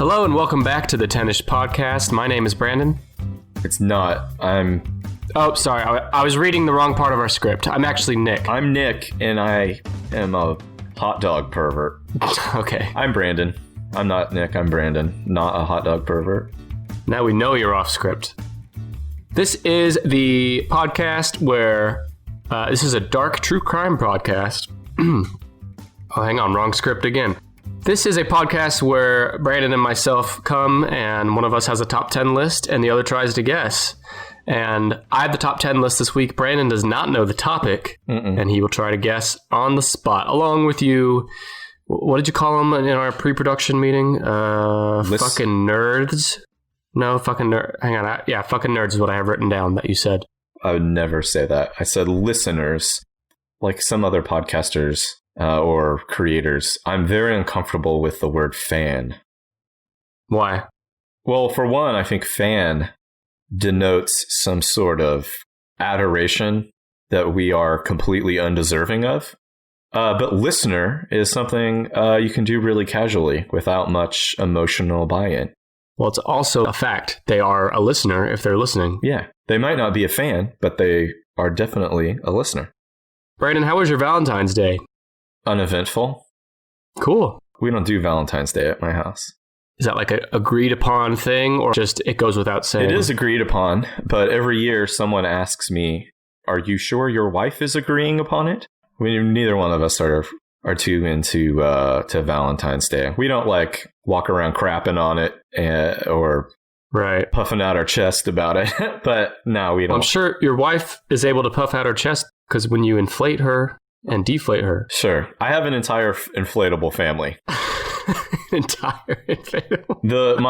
Hello and welcome back to the Tennis Podcast. My name is Brandon. It's not. Oh, sorry. I was reading the wrong part of our script. I'm actually Nick. I'm Nick, and I am a hot dog pervert. Okay. I'm Brandon. I'm not Nick. I'm Brandon. Not a hot dog pervert. Now we know you're off script. This is the podcast where this is a dark true crime podcast. Oh, hang on. Wrong script again. This is a podcast where Brandon and myself come and one of us has a top 10 list and the other tries to guess. And I have the top 10 list this week. Brandon does not know the topic and he will try to guess on the spot along with you. What did you call them in our pre-production meeting? Fucking nerds? No, fucking nerd. Hang on. Yeah, fucking nerds is what I have written down that you said. I would never say that. I said listeners, like some other podcasters. Or creators. I'm very uncomfortable with the word fan. Why? Well, for one, I think fan denotes some sort of adoration that we are completely undeserving of. But listener is something you can do really casually without much emotional buy-in. Well, it's also a fact. They are a listener if they're listening. Yeah. They might not be a fan, but they are definitely a listener. Brandon, how was your Valentine's Day? Uneventful. Cool. We don't do Valentine's Day at my house. Is that like a agreed upon thing or just it goes without saying? It is agreed upon, but every year someone asks me, are you sure your wife is agreeing upon it? Neither one of us are too into to Valentine's Day. We don't like walk around crapping on it or right puffing out our chest about it. But no, we don't. I'm sure your wife is able to puff out her chest because when you inflate her and deflate her. Sure. I have an entire inflatable family. Entire inflatable?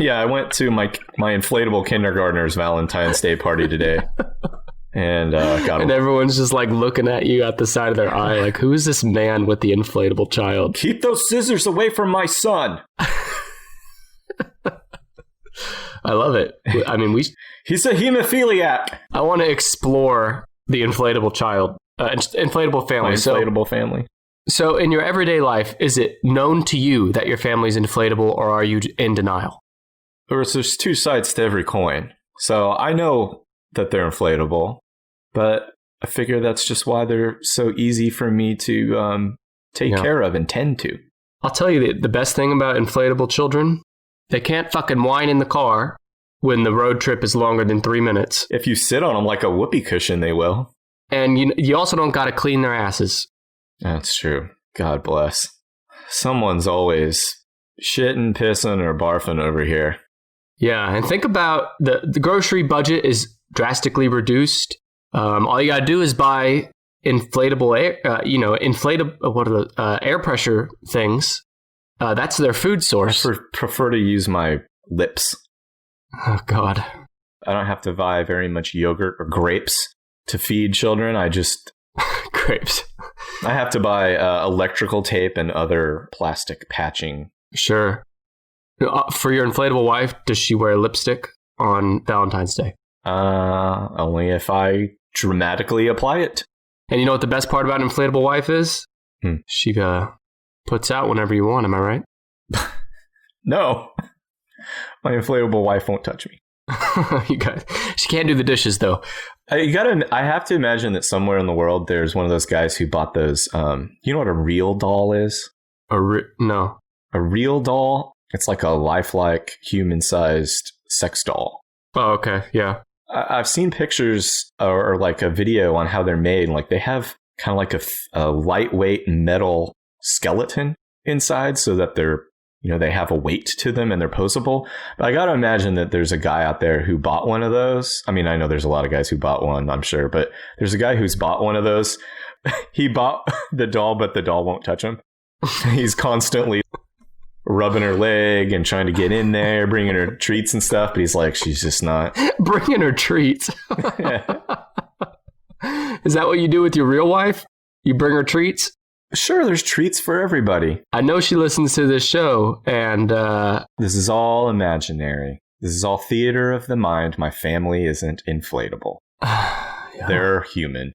I went to my inflatable kindergartner's Valentine's Day party today. And got and everyone's just like looking at you at the side of their eye like, who is this man with the inflatable child? Keep those scissors away from my son. I love it. I mean, he's a hemophiliac. I want to explore the inflatable child. Inflatable family. Inflatable family. So in your everyday life, is it known to you that your family's inflatable or are you in denial? There's two sides to every coin. So I know that they're inflatable, but I figure that's just why they're so easy for me to take care of and tend to. I'll tell you the best thing about inflatable children, they can't fucking whine in the car when the road trip is longer than 3 minutes. If you sit on them like a whoopee cushion, they will. And you also don't got to clean their asses. That's true. God bless. Someone's always shitting, pissing, or barfing over here. Yeah, and think about the grocery budget is drastically reduced. All you got to do is buy inflatable air, air pressure things. That's their food source. I prefer to use my lips. Oh, God. I don't have to buy very much yogurt or grapes to feed children. I just grapes. I have to buy electrical tape and other plastic patching. Sure. For your inflatable wife, does she wear lipstick on Valentine's Day? Only if I dramatically apply it. And you know what the best part about an inflatable wife is? She puts out whenever you want. Am I right? No, my inflatable wife won't touch me. She can't do the dishes though. I have to imagine that somewhere in the world there's one of those guys who bought those. You know what a real doll is? No. A real doll? It's like a lifelike human-sized sex doll. Oh, okay, yeah. I've seen pictures or like a video on how they're made. Like they have kind of like a lightweight metal skeleton inside, so that they have a weight to them and they're posable. But I got to imagine that there's a guy out there who bought one of those. I mean, I know there's a lot of guys who bought one, I'm sure, but there's a guy who's bought one of those. He bought the doll, but the doll won't touch him. He's constantly rubbing her leg and trying to get in there, bringing her treats and stuff. But he's like, she's just not. Bringing her treats? Is that what you do with your real wife? You bring her treats? Sure, there's treats for everybody. I know she listens to this show, and this is all imaginary. This is all theater of the mind. My family isn't inflatable. Yeah. They're human.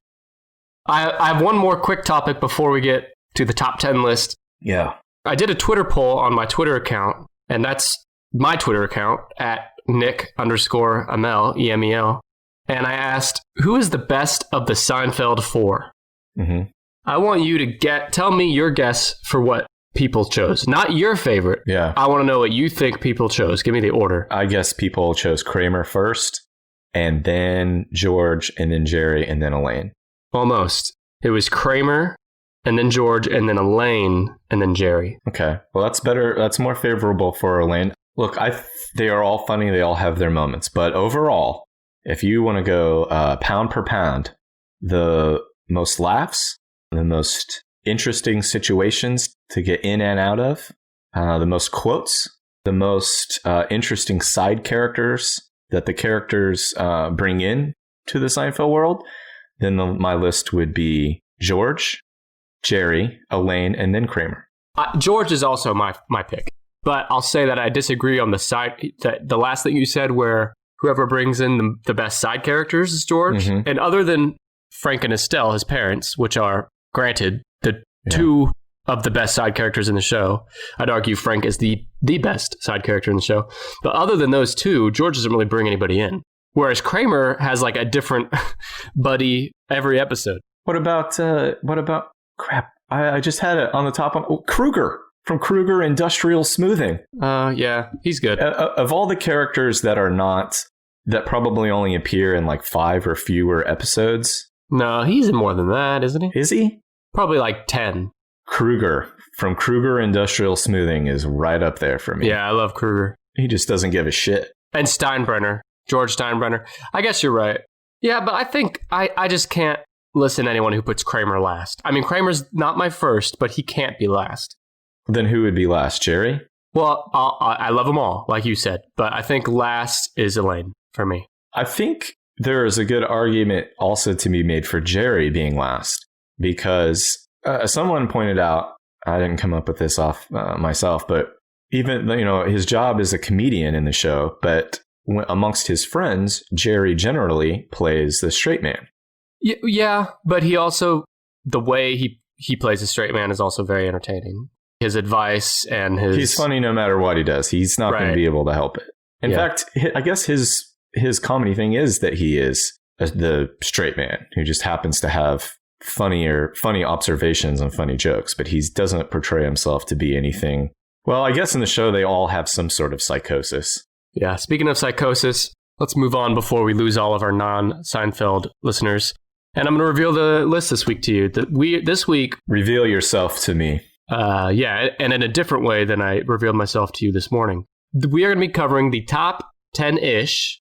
I have one more quick topic before we get to the top 10 list. Yeah. I did a Twitter poll on my Twitter account And that's my Twitter account at Nick_Amel, EMEL. And I asked, who is the best of the Seinfeld 4? Mm-hmm. I want you to tell me your guess for what people chose. Not your favorite. Yeah. I want to know what you think people chose. Give me the order. I guess people chose Kramer first, and then George, and then Jerry, and then Elaine. Almost. It was Kramer, and then George, and then Elaine, and then Jerry. Okay. Well, that's better. That's more favorable for Elaine. Look, they are all funny. They all have their moments. But overall, if you want to go pound per pound, the most laughs, the most interesting situations to get in and out of, the most quotes, the most interesting side characters that the characters bring in to the Seinfeld world, then my list would be George, Jerry, Elaine, and then Kramer. George is also my pick, but I'll say that I disagree on the side. The last thing you said, where whoever brings in the best side characters is George, Mm-hmm. and other than Frank and Estelle, his parents, which are granted the two of the best side characters in the show. I'd argue Frank is the best side character in the show. But other than those two, George doesn't really bring anybody in. Whereas Kramer has like a different buddy every episode. What about crap? I just had it on the top. Kruger from Kruger Industrial Smoothing. Yeah, he's good. Of all the characters that probably only appear in like 5 or fewer episodes. No, he's in more than that, isn't he? Is he? Probably like 10. Kruger from Kruger Industrial Smoothing is right up there for me. Yeah, I love Kruger. He just doesn't give a shit. And Steinbrenner. George Steinbrenner. I guess you're right. Yeah, but I think I just can't listen to anyone who puts Kramer last. I mean, Kramer's not my first, but he can't be last. Then who would be last? Jerry? Well, I love them all, like you said. But I think last is Elaine for me. I think there is a good argument also to be made for Jerry being last. Because someone pointed out, I didn't come up with this off myself, but even, his job is a comedian in the show, but amongst his friends, Jerry generally plays the straight man. Yeah, but he also, the way he plays a straight man is also very entertaining. His advice and his... He's funny no matter what he does. He's not going to be able to help it. In fact, I guess his comedy thing is that he is the straight man who just happens to have funny observations and funny jokes, but he doesn't portray himself to be anything. Well, I guess in the show they all have some sort of psychosis. Yeah, speaking of psychosis, let's move on before we lose all of our non-Seinfeld listeners. And I'm going to reveal the list this week to you. This week... Reveal yourself to me. Yeah, and in a different way than I revealed myself to you this morning. We are going to be covering the top 10-ish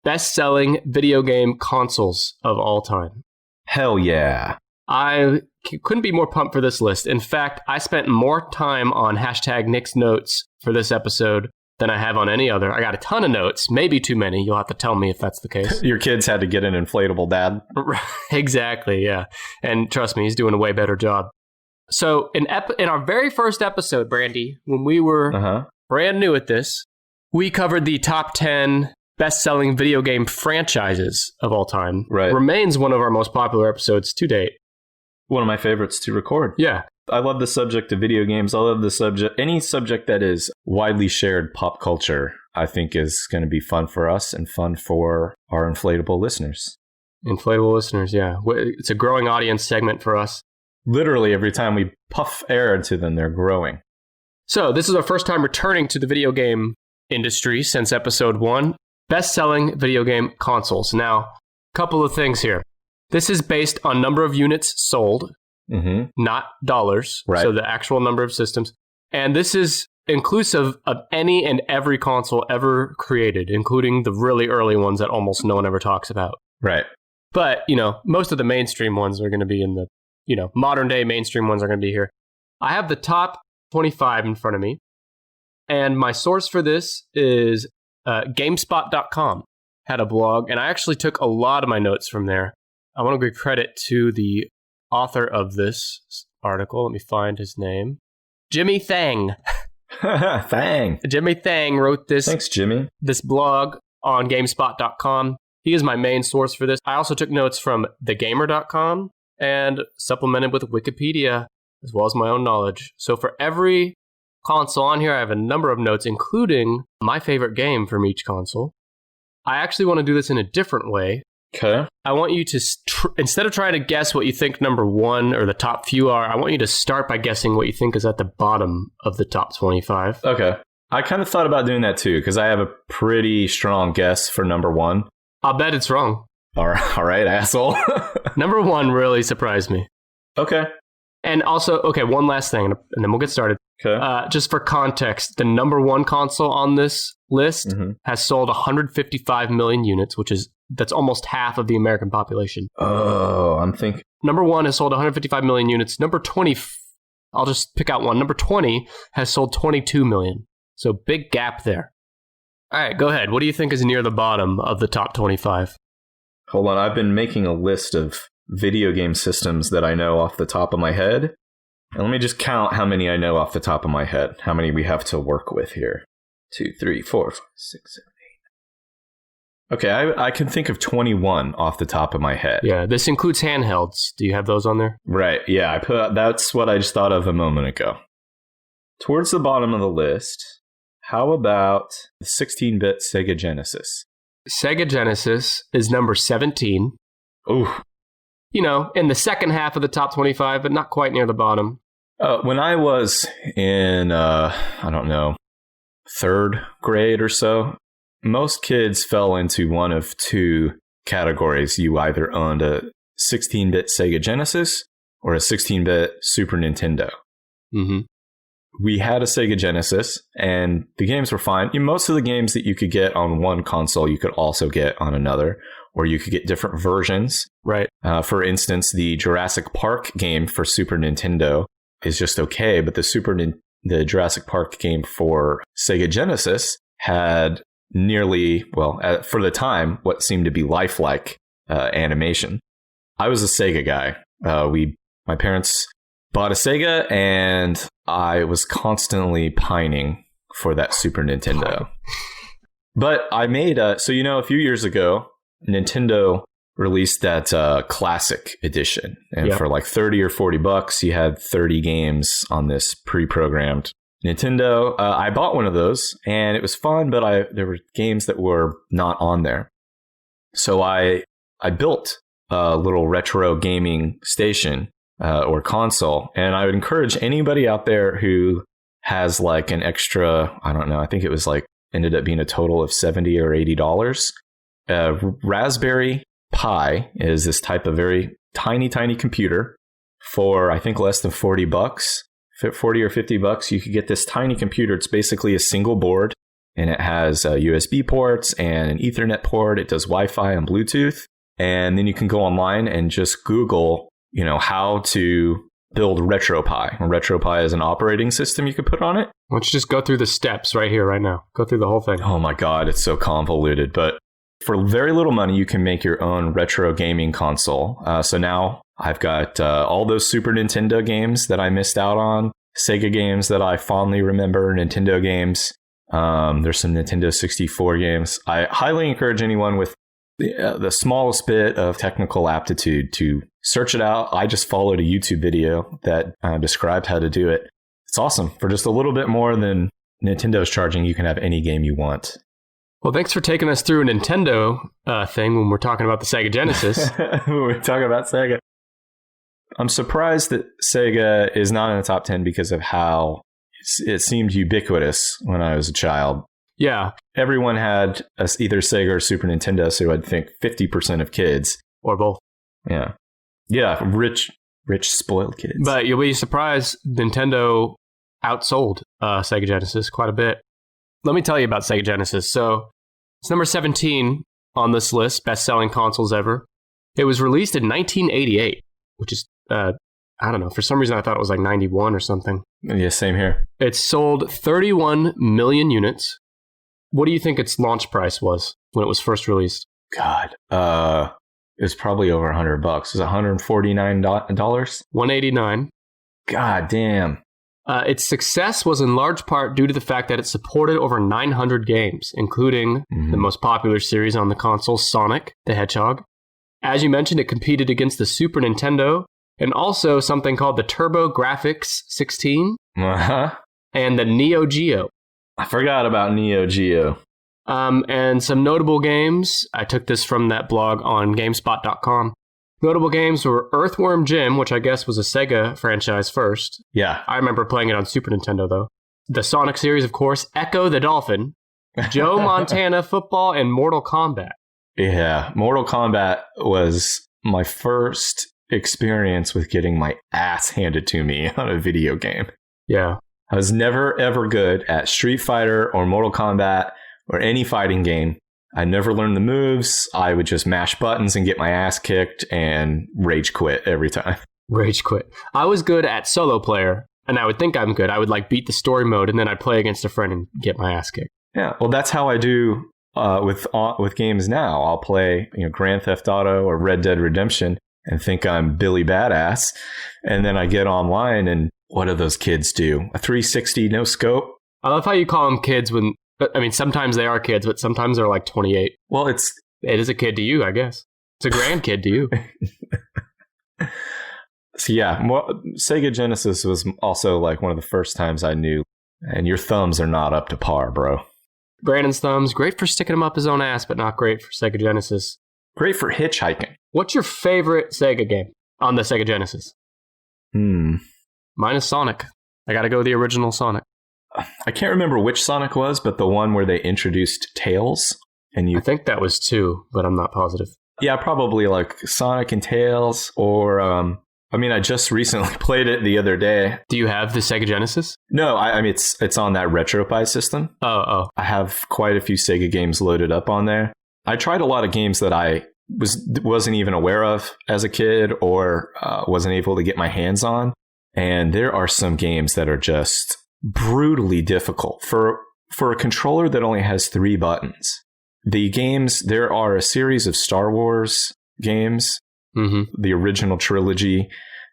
best-selling video game consoles of all time. Hell yeah. I couldn't be more pumped for this list. In fact, I spent more time on hashtag Nick's notes for this episode than I have on any other. I got a ton of notes, maybe too many. You'll have to tell me if that's the case. Your kids had to get an inflatable dad. Exactly, yeah. And trust me, he's doing a way better job. So in our very first episode, Brandy, when we were brand new at this, we covered the top 10 best-selling video game franchises of all time. Right. Remains one of our most popular episodes to date. One of my favorites to record. Yeah. I love the subject of video games. I love the subject. Any subject that is widely shared pop culture, I think is going to be fun for us and fun for our inflatable listeners. Inflatable listeners, yeah. It's a growing audience segment for us. Literally every time we puff air into them, they're growing. So this is our first time returning to the video game industry since episode 1. Best-selling video game consoles. Now, a couple of things here. This is based on number of units sold, not dollars. Right. So the actual number of systems. And this is inclusive of any and every console ever created, including the really early ones that almost no one ever talks about. Right. But, most of the mainstream ones are going to be in the, modern day mainstream ones are going to be here. I have the top 25 in front of me. And my source for this is GameSpot.com. Had a blog, and I actually took a lot of my notes from there. I want to give credit to the author of this article. Let me find his name. Jimmy Thang. Thang. Jimmy Thang wrote this. Thanks, Jimmy. This blog on GameSpot.com. He is my main source for this. I also took notes from thegamer.com and supplemented with Wikipedia, as well as my own knowledge. So for every console on here. I have a number of notes, including my favorite game from each console. I actually want to do this in a different way. Okay. I want you to, instead of trying to guess what you think number one or the top few are, I want you to start by guessing what you think is at the bottom of the top 25. Okay. I kind of thought about doing that too, because I have a pretty strong guess for number one. I'll bet it's wrong. All right, asshole. Number one really surprised me. Okay. And also, okay, one last thing, and then we'll get started. Okay. Just for context, the number one console on this list has sold 155 million units, that's almost half of the American population. Oh, I'm thinking. Number one has sold 155 million units. Number 20, I'll just pick out one. Number 20 has sold 22 million. So big gap there. All right, go ahead. What do you think is near the bottom of the top 25? Hold on, I've been making a list of video game systems that I know off the top of my head. And let me just count how many I know off the top of my head. How many we have to work with here. 2, 3, 4, 5, 6, 7, 8. Okay, I can think of 21 off the top of my head. Yeah, this includes handhelds. Do you have those on there? Right, yeah, that's what I just thought of a moment ago. Towards the bottom of the list, how about the 16-bit Sega Genesis? Sega Genesis is number 17. Ooh. You know, in the second half of the top 25, but not quite near the bottom. When I was in, third grade or so, most kids fell into one of two categories. You either owned a 16-bit Sega Genesis or a 16-bit Super Nintendo. Mm-hmm. We had a Sega Genesis, and the games were fine. Most of the games that you could get on one console, you could also get on another, or you could get different versions. Right. For instance, the Jurassic Park game for Super Nintendo is just okay, but the Jurassic Park game for Sega Genesis had nearly, for the time, what seemed to be lifelike animation. I was a Sega guy. My parents bought a Sega, and I was constantly pining for that Super Nintendo. But I made a few years ago, Nintendo released that classic edition. And for like $30 or $40, you had 30 games on this pre-programmed Nintendo. I bought one of those, and it was fun, but there were games that were not on there. So I built a little retro gaming station or console, and I would encourage anybody out there who has like an extra, I think it was like ended up being a total of $70 or $80. Raspberry Pi is this type of very tiny computer for I think less than $40. $40 or $50, you could get this tiny computer. It's basically a single board, and it has USB ports and an Ethernet port. It does Wi-Fi and Bluetooth, and then you can go online and just Google, how to build RetroPie. RetroPie is an operating system you could put on it. Why don't you just go through the steps right here, right now? Go through the whole thing. Oh my God, it's so convoluted, but for very little money, you can make your own retro gaming console. So now I've got all those Super Nintendo games that I missed out on, Sega games that I fondly remember, Nintendo games. There's some Nintendo 64 games. I highly encourage anyone with the smallest bit of technical aptitude to search it out. I just followed a YouTube video that described how to do it. It's awesome. For just a little bit more than Nintendo's charging, you can have any game you want. Well, thanks for taking us through a Nintendo thing when we're talking about the Sega Genesis. We're talking about Sega. I'm surprised that Sega is not in the top 10 because of how it seemed ubiquitous when I was a child. Yeah. Everyone had either Sega or Super Nintendo, so I'd think 50% of kids. Or both. Yeah. Yeah, rich, spoiled kids. But you'll be surprised, Nintendo outsold Sega Genesis quite a bit. Let me tell you about Sega Genesis. So it's number 17 on this list, best-selling consoles ever. It was released in 1988, which is, I don't know, for some reason I thought it was like 91 or something. Yeah, same here. It sold 31 million units. What do you think its launch price was when it was first released? God, it was probably over $100. It was $149? $189. God damn. Its success was in large part due to the fact that it supported over 900 games, including the most popular series on the console, Sonic the Hedgehog. As you mentioned, it competed against the Super Nintendo and also something called the TurboGrafx 16. Uh-huh. and the Neo Geo. I forgot about Neo Geo. And some notable games. I took this from that blog on GameSpot.com. Notable games were Earthworm Jim, which I guess was a Sega franchise first. Yeah. I remember playing it on Super Nintendo, though. The Sonic series, of course. Echo the Dolphin. Joe Montana Football, and Mortal Kombat. Yeah. Mortal Kombat was my first experience with getting my ass handed to me on a video game. Yeah. I was never, ever good at Street Fighter or Mortal Kombat or any fighting game. I never learned the moves. I would just mash buttons and get my ass kicked and rage quit every time. Rage quit. I was good at solo player, and I would think I'm good. I would like beat the story mode, and then I'd play against a friend and get my ass kicked. Yeah, well, that's how I do with games now. I'll play Grand Theft Auto or Red Dead Redemption and think I'm Billy Badass, and then I get online and what do those kids do? A 360 no scope? I love how you call them kids when, I mean, sometimes they are kids, but sometimes they're like 28. Well, it is a kid to you, I guess. It's a grandkid to you. So yeah, Sega Genesis was also like one of the first times I knew, and your thumbs are not up to par, bro. Brandon's thumbs, great for sticking them up his own ass, but not great for Sega Genesis. Great for hitchhiking. What's your favorite Sega game on the Sega Genesis? Mine is Sonic. I gotta go with the original Sonic. I can't remember which Sonic was, but the one where they introduced Tails. I think that was 2, but I'm not positive. Yeah, probably like Sonic and Tails, or I just recently played it the other day. Do you have the Sega Genesis? No, I mean it's on that RetroPie system. Oh. I have quite a few Sega games loaded up on there. I tried a lot of games that I wasn't even aware of as a kid or wasn't able to get my hands on, and there are some games that are just brutally difficult for a controller that only has 3 buttons. The games, there are a series of Star Wars games, the original trilogy,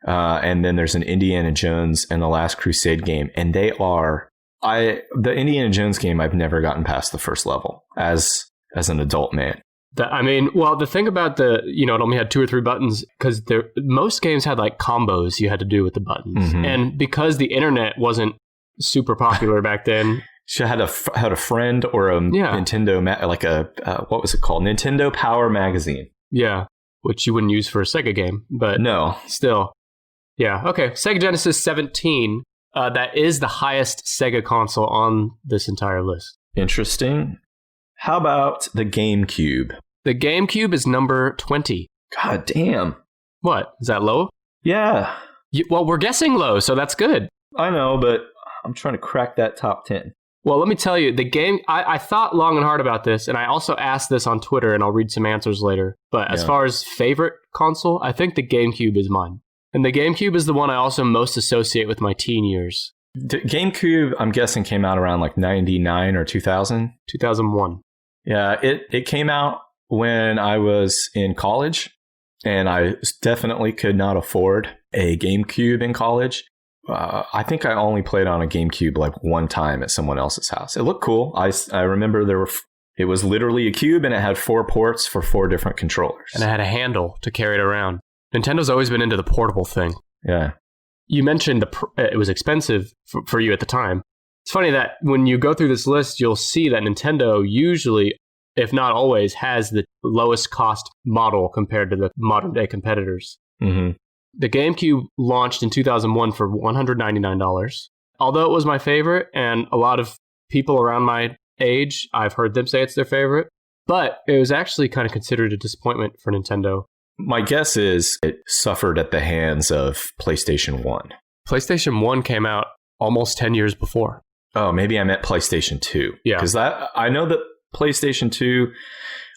and then there's an Indiana Jones and the Last Crusade game, and they are the Indiana Jones game. I've never gotten past the first level as an adult man. The thing about it only had 2 or 3 buttons because most games had like combos you had to do with the buttons, and because the internet wasn't super popular back then. She had a friend or a Nintendo, what was it called? Nintendo Power Magazine. Yeah, which you wouldn't use for a Sega game, but no, still. Yeah, okay. Sega Genesis 17, that is the highest Sega console on this entire list. Interesting. How about the GameCube? The GameCube is number 20. God damn. What? Is that low? Yeah. Well, we're guessing low, so that's good. I know, but I'm trying to crack that top 10. Well, let me tell you, the game, I thought long and hard about this, and I also asked this on Twitter, and I'll read some answers later. But as far as favorite console, I think the GameCube is mine. And the GameCube is the one I also most associate with my teen years. GameCube, I'm guessing, came out around like 99 or 2000? 2001. Yeah, it came out when I was in college, and I definitely could not afford a GameCube in college. I think I only played on a GameCube like one time at someone else's house. It looked cool. I remember it was literally a cube, and it had 4 ports for 4 different controllers. And it had a handle to carry it around. Nintendo's always been into the portable thing. Yeah. You mentioned it was expensive for you at the time. It's funny that when you go through this list, you'll see that Nintendo usually, if not always, has the lowest cost model compared to the modern day competitors. Mm-hmm. The GameCube launched in 2001 for $199. Although it was my favorite, and a lot of people around my age, I've heard them say it's their favorite, but it was actually kind of considered a disappointment for Nintendo. My guess is it suffered at the hands of PlayStation 1. PlayStation 1 came out almost 10 years before. Oh, maybe I meant PlayStation 2. Yeah. Because I know that PlayStation 2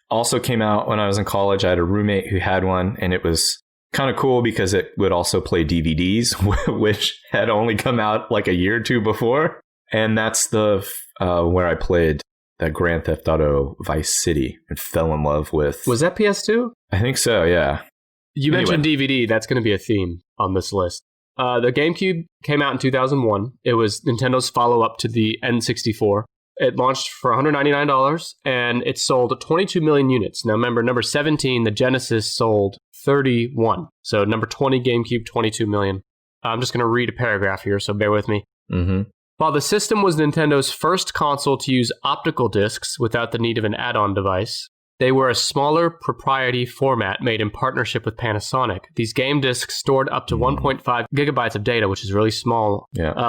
also came out when I was in college. I had a roommate who had one, and it was kind of cool because it would also play DVDs, which had only come out like a year or 2 before. And that's the where I played that Grand Theft Auto Vice City and fell in love with. Was that PS2? I think so, yeah. You mentioned DVD. That's going to be a theme on this list. The GameCube came out in 2001. It was Nintendo's follow-up to the N64. It launched for $199, and it sold 22 million units. Now remember, number 17, the Genesis, sold 31. So number 20, GameCube, 22 million. I'm just going to read a paragraph here, so bear with me. Mm-hmm. While the system was Nintendo's first console to use optical discs without the need of an add-on device, they were a smaller proprietary format made in partnership with Panasonic. These game discs stored up to 1.5 gigabytes of data, which is really small,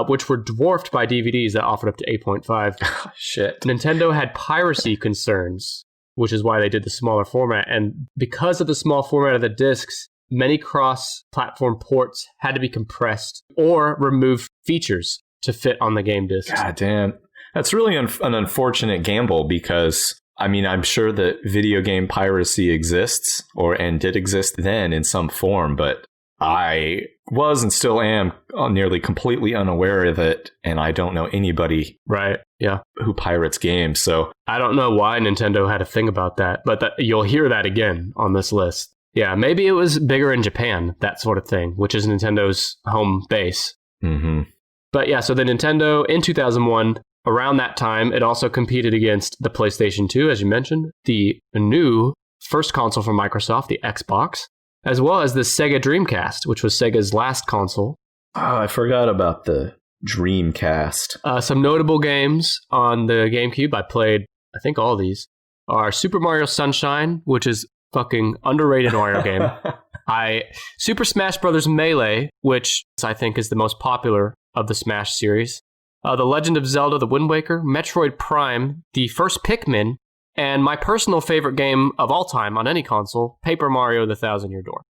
which were dwarfed by DVDs that offered up to 8.5. Shit. Nintendo had piracy concerns, which is why they did the smaller format. And because of the small format of the discs, many cross-platform ports had to be compressed or remove features to fit on the game discs. God damn. That's really an unfortunate gamble because, I mean, I'm sure that video game piracy exists and did exist then in some form, but I was and still am nearly completely unaware of it, and I don't know anybody who pirates games. So I don't know why Nintendo had a thing about that, but you'll hear that again on this list. Yeah, maybe it was bigger in Japan, that sort of thing, which is Nintendo's home base. Mm-hmm. But yeah, so the Nintendo in 2001, around that time, it also competed against the PlayStation 2, as you mentioned, the new first console from Microsoft, the Xbox, as well as the Sega Dreamcast, which was Sega's last console. Oh, I forgot about the Dreamcast. Some notable games on the GameCube, I played, I think all of these, are Super Mario Sunshine, which is fucking underrated Mario game. Super Smash Bros. Melee, which I think is the most popular of the Smash series. The Legend of Zelda, The Wind Waker, Metroid Prime, the first Pikmin, and my personal favorite game of all time on any console, Paper Mario: The Thousand Year Door.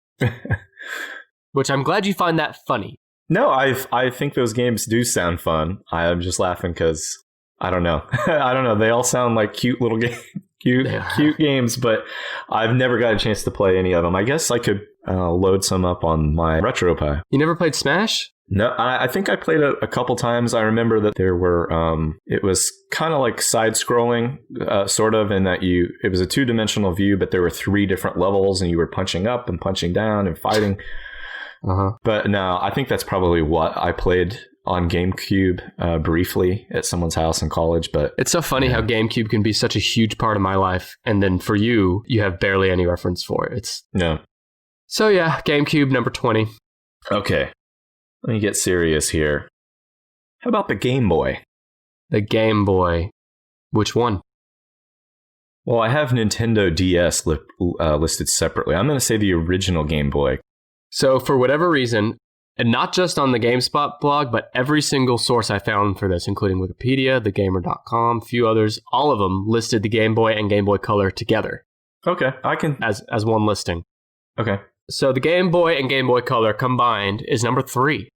Which I'm glad you find that funny. No, I think those games do sound fun. I'm just laughing because I don't know. I don't know. They all sound like cute little games. Cute games, but I've never got a chance to play any of them. I guess I could load some up on my RetroPie. You never played Smash? No, I think I played it a couple times. I remember that there were, it was kind of like side-scrolling, sort of, in that it was a two-dimensional view, but there were 3 different levels, and you were punching up and punching down and fighting. But no, I think that's probably what I played on GameCube briefly at someone's house in college. But it's so funny how GameCube can be such a huge part of my life, and then for you have barely any reference for it. So yeah, GameCube number 20. Okay. Let me get serious here. How about the Game Boy? The Game Boy. Which one? Well, I have Nintendo DS listed separately. I'm going to say the original Game Boy. So for whatever reason, and not just on the GameSpot blog, but every single source I found for this, including Wikipedia, thegamer.com, a few others, all of them listed the Game Boy and Game Boy Color together. Okay, I can... As one listing. Okay. So the Game Boy and Game Boy Color combined is number 3.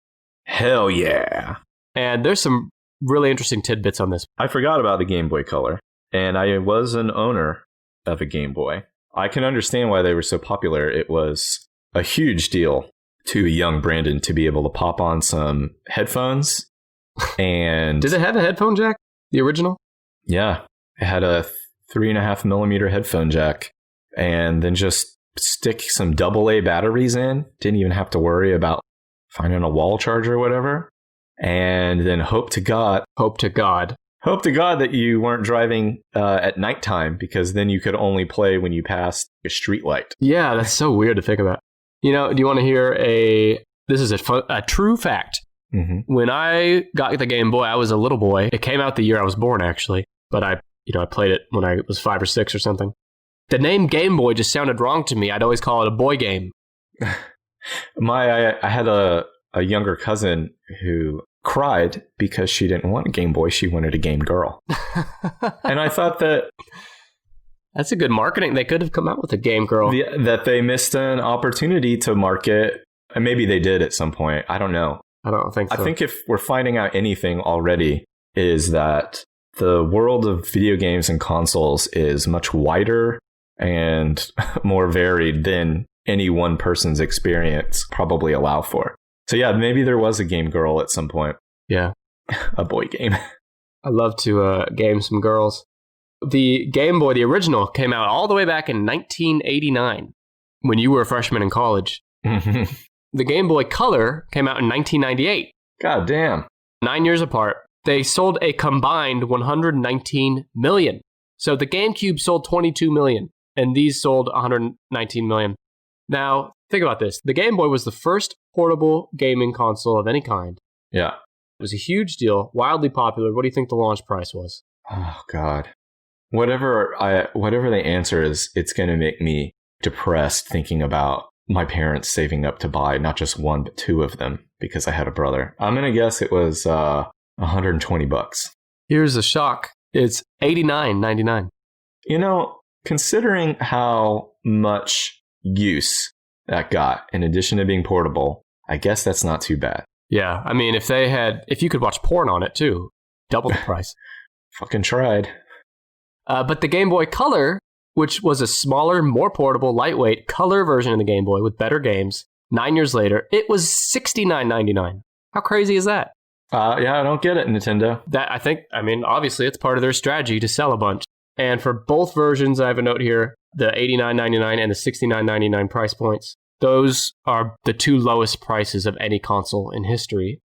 Hell yeah. And there's some really interesting tidbits on this. I forgot about the Game Boy Color, and I was an owner of a Game Boy. I can understand why they were so popular. It was a huge deal to a young Brandon to be able to pop on some headphones. And did it have a headphone jack? The original? Yeah. It had a 3.5 millimeter headphone jack, and then just stick some AA batteries in. Didn't even have to worry about finding a wall charger or whatever. And then hope to God that you weren't driving at nighttime, because then you could only play when you passed a street light. Yeah, that's so weird to think about. You know, do you want to hear this is a true fact. Mm-hmm. When I got the Game Boy, I was a little boy. It came out the year I was born, actually. But I played it when I was 5 or 6 or something. The name Game Boy just sounded wrong to me. I'd always call it a boy game. I had a younger cousin who cried because she didn't want a Game Boy. She wanted a Game Girl. And I thought that's a good marketing. They could have come out with a Game Girl. That they missed an opportunity to market. And maybe they did at some point. I don't know. I don't think so. I think if we're finding out anything already, is that the world of video games and consoles is much wider and more varied than any one person's experience probably allow for. So yeah, maybe there was a Game Girl at some point. Yeah. A boy game. I love to game some girls. The Game Boy, the original, came out all the way back in 1989 when you were a freshman in college. The Game Boy Color came out in 1998. God damn. 9 years apart. They sold a combined 119 million. So the GameCube sold 22 million, and these sold 119 million. Now, think about this. The Game Boy was the first portable gaming console of any kind. Yeah. It was a huge deal, wildly popular. What do you think the launch price was? Oh, God. Whatever the answer is, it's going to make me depressed thinking about my parents saving up to buy not just one, but two of them because I had a brother. I'm going to guess it was $120. Here's a shock. It's $89.99. You know, considering how much use that got, in addition to being portable, I guess that's not too bad. Yeah, I mean, if you could watch porn on it too, double the price. Fucking tried. But the Game Boy Color, which was a smaller, more portable, lightweight color version of the Game Boy with better games, 9 years later, it was $69.99. How crazy is that? Yeah, I don't get it, Nintendo. Obviously, it's part of their strategy to sell a bunch. And for both versions, I have a note here, the $89.99 and the $69.99 price points. Those are the two lowest prices of any console in history.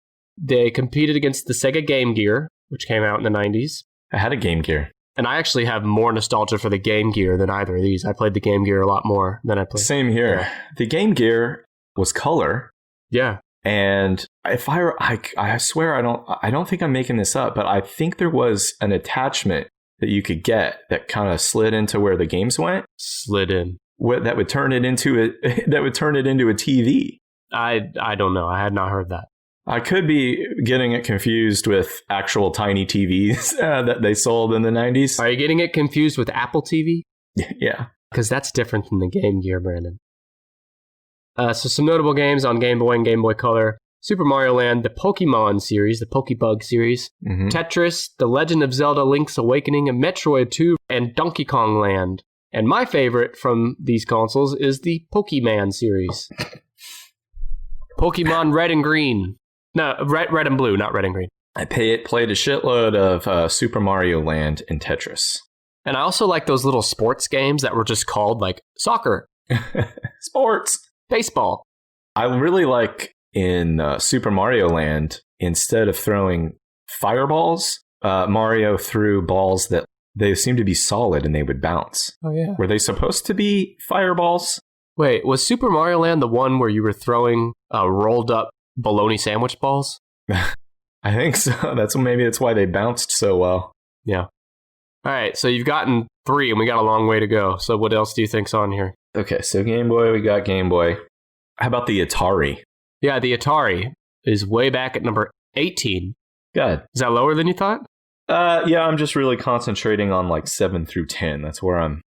They competed against the Sega Game Gear, which came out in the 90s. I had a Game Gear. And I actually have more nostalgia for the Game Gear than either of these. I played the Game Gear a lot more than I played. Same here. Yeah. The Game Gear was color. Yeah. And if I swear I don't think I'm making this up, but I think there was an attachment that you could get that kind of slid into where the games went. Slid in. That would turn it into a TV. I don't know. I had not heard that. I could be getting it confused with actual tiny TVs that they sold in the 90s. Are you getting it confused with Apple TV? Yeah. Because that's different than the Game Gear, Brandon. So some notable games on Game Boy and Game Boy Color. Super Mario Land, the Pokemon series, the Pokebug series, Tetris, The Legend of Zelda Link's Awakening, Metroid 2, and Donkey Kong Land. And my favorite from these consoles is the Pokemon series. Pokemon Red and Green. No, red and blue, not red and green. I played a shitload of Super Mario Land and Tetris. And I also like those little sports games that were just called like soccer. Sports. Baseball. I really like in Super Mario Land, instead of throwing fireballs, Mario threw balls that they seemed to be solid and they would bounce. Oh, yeah. Were they supposed to be fireballs? Wait, was Super Mario Land the one where you were throwing rolled up bologna sandwich balls? I think so. That's why they bounced so well. Yeah. All right, so you've gotten 3 and we got a long way to go. So what else do you think's on here? Okay, so Game Boy, we got Game Boy. How about the Atari? Yeah, the Atari is way back at number 18. Good. Is that lower than you thought? Yeah, I'm just really concentrating on like 7 through 10. That's where I'm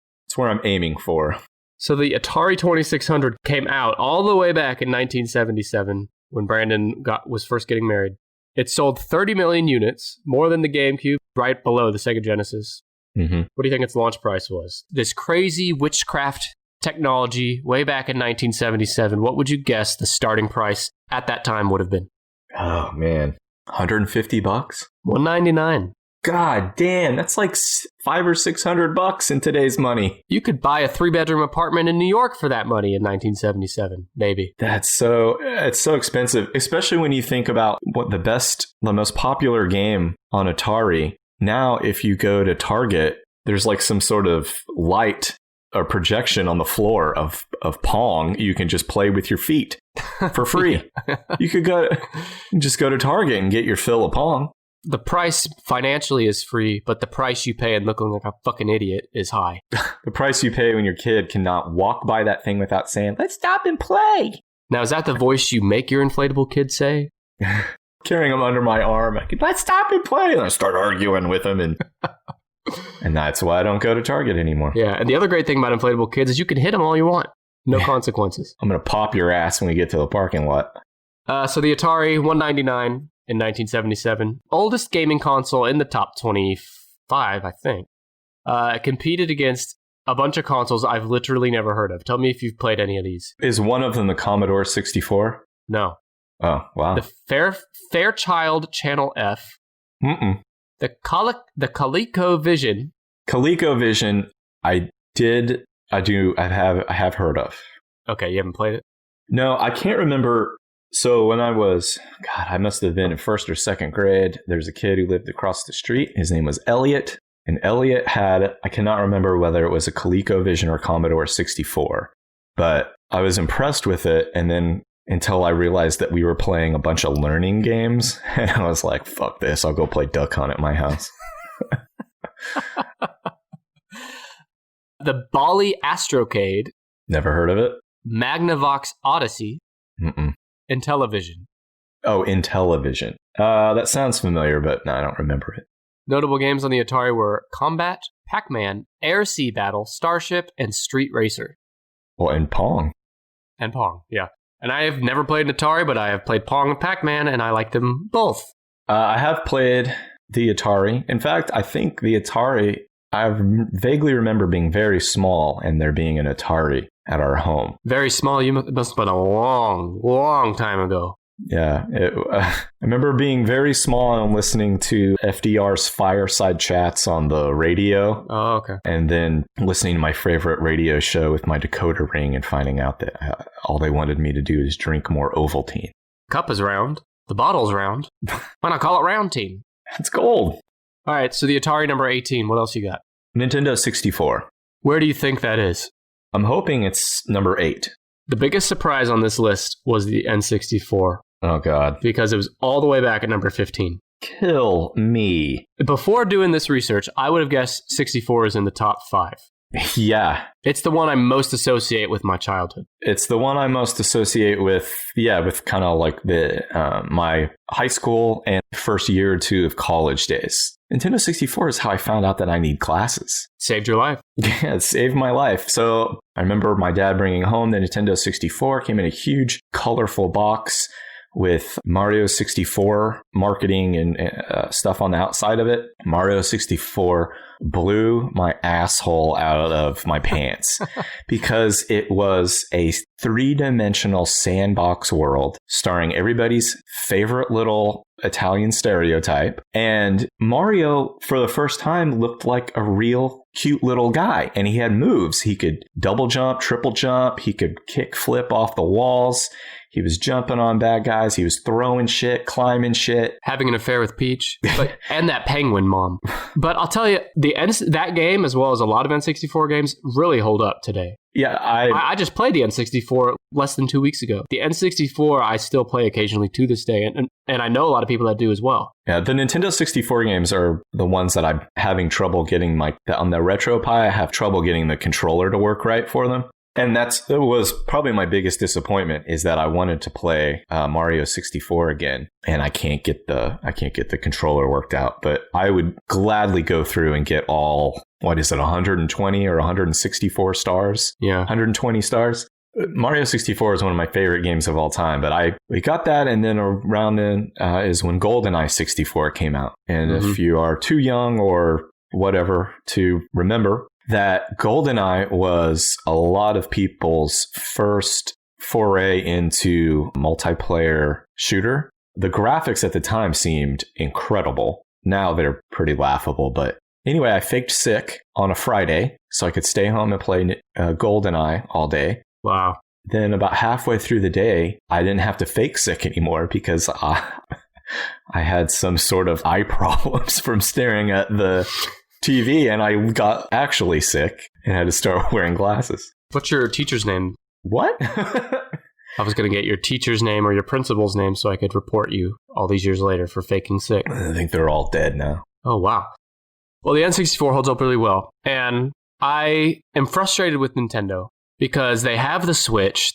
aiming for. So the Atari 2600 came out all the way back in 1977 when Brandon was first getting married. It sold 30 million units, more than the GameCube, right below the Sega Genesis. Mm-hmm. What do you think its launch price was? This crazy witchcraft technology way back in 1977. What would you guess the starting price at that time would have been? Oh, man. $150? $199. God damn, that's like $500 or $600 in today's money. You could buy a 3-bedroom apartment in New York for that money in 1977, maybe. It's so expensive, especially when you think about what the most popular game on Atari. Now, if you go to Target, there's like some sort of light or projection on the floor of Pong. You can just play with your feet for free. You could just go to Target and get your fill of Pong. The price financially is free, but the price you pay and looking like a fucking idiot is high. The price you pay when your kid cannot walk by that thing without saying, "Let's stop and play." Now, is that the voice you make your inflatable kid say? Carrying him under my arm, I could, "Let's stop and play." And I start arguing with him, and that's why I don't go to Target anymore. Yeah, and the other great thing about inflatable kids is you can hit them all you want. No consequences. I'm going to pop your ass when we get to the parking lot. So the Atari, $199 in 1977. Oldest gaming console in the top 25, I think. It competed against a bunch of consoles I've literally never heard of. Tell me if you've played any of these. Is one of them the Commodore 64? No. Oh, wow. The Fairchild Channel F. Mm-mm. The ColecoVision. ColecoVision, I have heard of. Okay, you haven't played it? No, I can't remember. So when I must have been in 1st or 2nd grade. There's a kid who lived across the street. His name was Elliot. And Elliot had, I cannot remember whether it was a ColecoVision or Commodore 64. But I was impressed with it. And then until I realized that we were playing a bunch of learning games. And I was like, fuck this. I'll go play Duck Hunt at my house. The Bali Astrocade. Never heard of it. Magnavox Odyssey. Mm-mm. Intellivision. Oh, Intellivision. That sounds familiar, but no, I don't remember it. Notable games on the Atari were Combat, Pac-Man, Air Sea Battle, Starship, and Street Racer. Well, and Pong. And Pong, yeah. And I have never played an Atari, but I have played Pong and Pac-Man, and I like them both. I have played the Atari. In fact, I think the Atari, I vaguely remember being very small and there being an Atari at our home. Very small? You must have been a long, long time ago. Yeah, I remember being very small and listening to FDR's fireside chats on the radio. Oh, okay. And then listening to my favorite radio show with my decoder ring and finding out that all they wanted me to do is drink more Ovaltine. Cup is round. The bottle's round. Why not call it Round Team? It's gold. All right, so the Atari number 18. What else you got? Nintendo 64. Where do you think that is? I'm hoping it's number 8. The biggest surprise on this list was the N64. Oh, God. Because it was all the way back at number 15. Kill me. Before doing this research, I would have guessed 64 is in the top 5. Yeah. It's the one I most associate with my childhood. It's the one I most associate with kind of like my high school and first year or two of college days. Nintendo 64 is how I found out that I need glasses. Saved your life. Yeah, it saved my life. So I remember my dad bringing home the Nintendo 64, came in a huge, colorful box with Mario 64 marketing and stuff on the outside of it. Mario 64 blew my asshole out of my pants because it was a 3-dimensional sandbox world starring everybody's favorite little Italian stereotype. And Mario, for the first time, looked like a real cute little guy. And he had moves. He could double jump, triple jump. He could kick flip off the walls. He was jumping on bad guys. He was throwing shit, climbing shit. Having an affair with Peach. And that penguin mom. But I'll tell you, that game, as well as a lot of N64 games, really hold up today. Yeah, I just played the N64 less than 2 weeks ago. The N64 I still play occasionally to this day, and I know a lot of people that do as well. Yeah, the Nintendo 64 games are the ones that I'm having trouble getting on the RetroPie. I have trouble getting the controller to work right for them. And that was probably my biggest disappointment, is that I wanted to play Mario 64 again, and I can't get the controller worked out. But I would gladly go through and get all, 120 or 164 stars? Yeah, 120 stars. Mario 64 is one of my favorite games of all time, but we got that, and then around then is when GoldenEye 64 came out. And if you are too young or whatever to remember, that GoldenEye was a lot of people's first foray into multiplayer shooter. The graphics at the time seemed incredible. Now they're pretty laughable, but anyway, I faked sick on a Friday so I could stay home and play GoldenEye all day. Wow. Then about halfway through the day, I didn't have to fake sick anymore because I had some sort of eye problems from staring at the TV, and I got actually sick and had to start wearing glasses. What's your teacher's name? What? I was going to get your teacher's name or your principal's name so I could report you all these years later for faking sick. I think they're all dead now. Oh, wow. Well, the N64 holds up really well. And I am frustrated with Nintendo because they have the Switch,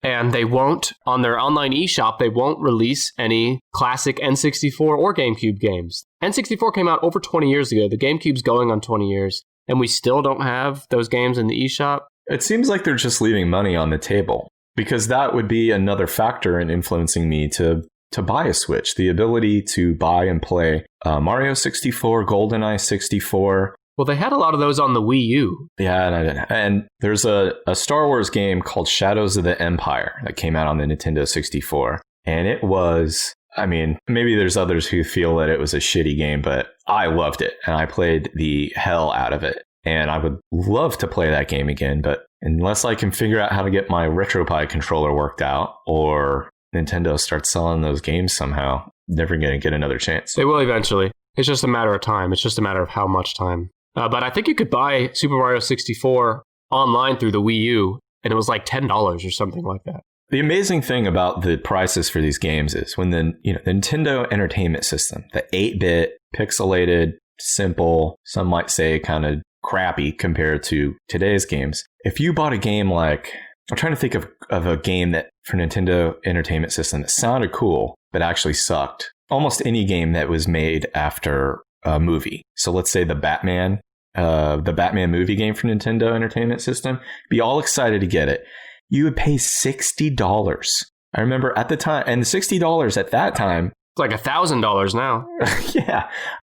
and they won't, on their online eShop, they won't release any classic N64 or GameCube games. N64 came out over 20 years ago. The GameCube's going on 20 years, and we still don't have those games in the eShop. It seems like they're just leaving money on the table, because that would be another factor in influencing me to buy a Switch. The ability to buy and play Mario 64, GoldenEye 64. Well, they had a lot of those on the Wii U. Yeah, and there's a Star Wars game called Shadows of the Empire that came out on the Nintendo 64. And it was, I mean, maybe there's others who feel that it was a shitty game, but I loved it. And I played the hell out of it. And I would love to play that game again, but unless I can figure out how to get my RetroPie controller worked out, or Nintendo starts selling those games somehow, never going to get another chance. They will eventually. It's just a matter of time. It's just a matter of how much time. But I think you could buy Super Mario 64 online through the Wii U, and it was like $10 or something like that. The amazing thing about the prices for these games is when the Nintendo Entertainment System, the 8-bit, pixelated, simple, some might say kind of crappy compared to today's games. If you bought a game like, I'm trying to think of a game that for Nintendo Entertainment System that sounded cool, but actually sucked. Almost any game that was made after a movie. So let's say the Batman movie game for Nintendo Entertainment System, be all excited to get it. You would pay $60. I remember at the time, and $60 at that time. It's like $1,000 now. Yeah.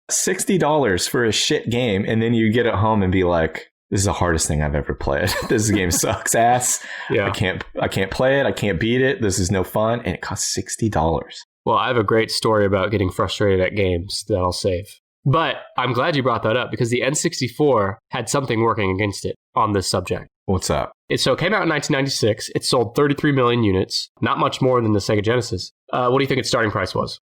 $60 for a shit game. And then you get it home and be like, this is the hardest thing I've ever played. This game sucks ass. Yeah. I can't play it. I can't beat it. This is no fun. And it costs $60. Well, I have a great story about getting frustrated at games that I'll save. But I'm glad you brought that up because the N64 had something working against it on this subject. What's up? So it came out in 1996. It sold 33 million units, not much more than the Sega Genesis. What do you think its starting price was?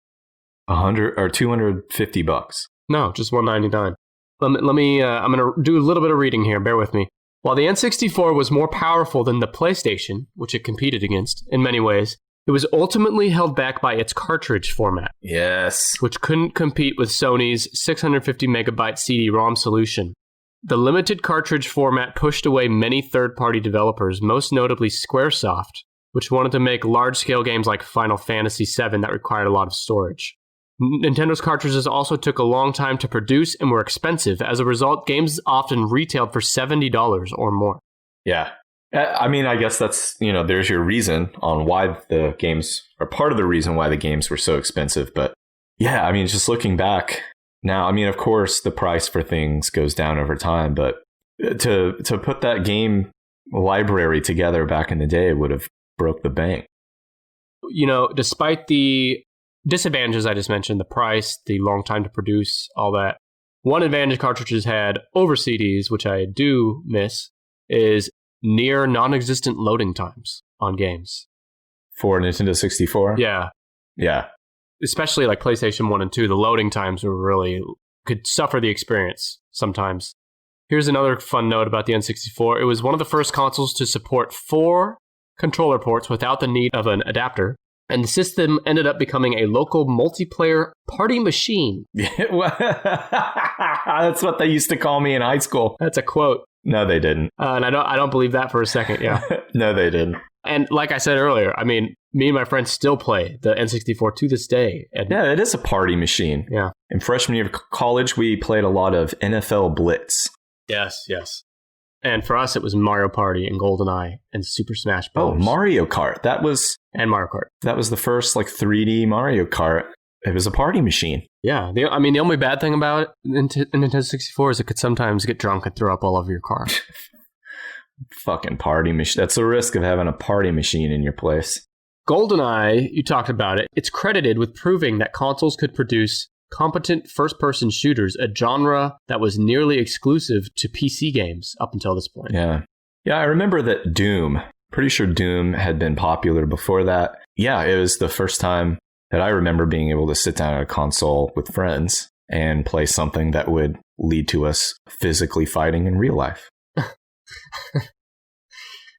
$100 or $250. No, just $199. Let me. I'm going to do a little bit of reading here. Bear with me. While the N64 was more powerful than the PlayStation, which it competed against in many ways, it was ultimately held back by its cartridge format. Yes. Which couldn't compete with Sony's 650 megabyte CD-ROM solution. The limited cartridge format pushed away many third-party developers, most notably Squaresoft, which wanted to make large-scale games like Final Fantasy VII that required a lot of storage. Nintendo's cartridges also took a long time to produce and were expensive. As a result, games often retailed for $70 or more. Yeah. I mean, I guess that's, there's your reason on why the games, or part of the reason why the games were so expensive. But yeah, I mean, just looking back now, I mean, of course, the price for things goes down over time. But to put that game library together back in the day would have broke the bank. Despite the disadvantages I just mentioned, the price, the long time to produce, all that, one advantage cartridges had over CDs, which I do miss, is near non-existent loading times on games. For Nintendo 64? Yeah. Yeah. Especially like PlayStation 1 and 2, the loading times could suffer the experience sometimes. Here's another fun note about the N64. It was one of the first consoles to support 4 controller ports without the need of an adapter. And the system ended up becoming a local multiplayer party machine. That's what they used to call me in high school. That's a quote. No, they didn't. And I don't believe that for a second. Yeah. No, they didn't. And like I said earlier, I mean, me and my friends still play the N64 to this day. And yeah, it is a party machine. Yeah. In freshman year of college, we played a lot of NFL Blitz. Yes. And for us, it was Mario Party and GoldenEye and Super Smash Bros. Oh, Mario Kart. And Mario Kart. That was the first 3D Mario Kart. It was a party machine. Yeah. The only bad thing about it in Nintendo 64 is it could sometimes get drunk and throw up all over your car. Fucking party machine. That's the risk of having a party machine in your place. GoldenEye, you talked about it. It's credited with proving that consoles could produce competent first-person shooters, a genre that was nearly exclusive to PC games up until this point. Yeah. Yeah, I remember that Doom. Pretty sure Doom had been popular before that. Yeah, it was the first time that I remember being able to sit down at a console with friends and play something that would lead to us physically fighting in real life.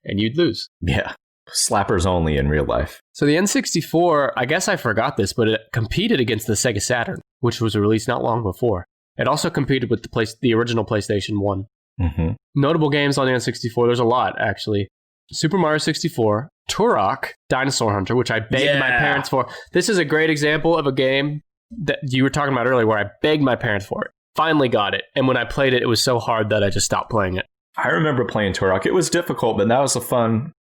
And you'd lose. Yeah. Slappers only in real life. So the N64, I guess I forgot this, but it competed against the Sega Saturn, which was released not long before. It also competed with the original PlayStation 1. Mm-hmm. Notable games on the N64, there's a lot, actually. Super Mario 64, Turok, Dinosaur Hunter, which I begged my parents for. This is a great example of a game that you were talking about earlier where I begged my parents for it. Finally got it. And when I played it, it was so hard that I just stopped playing it. I remember playing Turok. It was difficult, but that was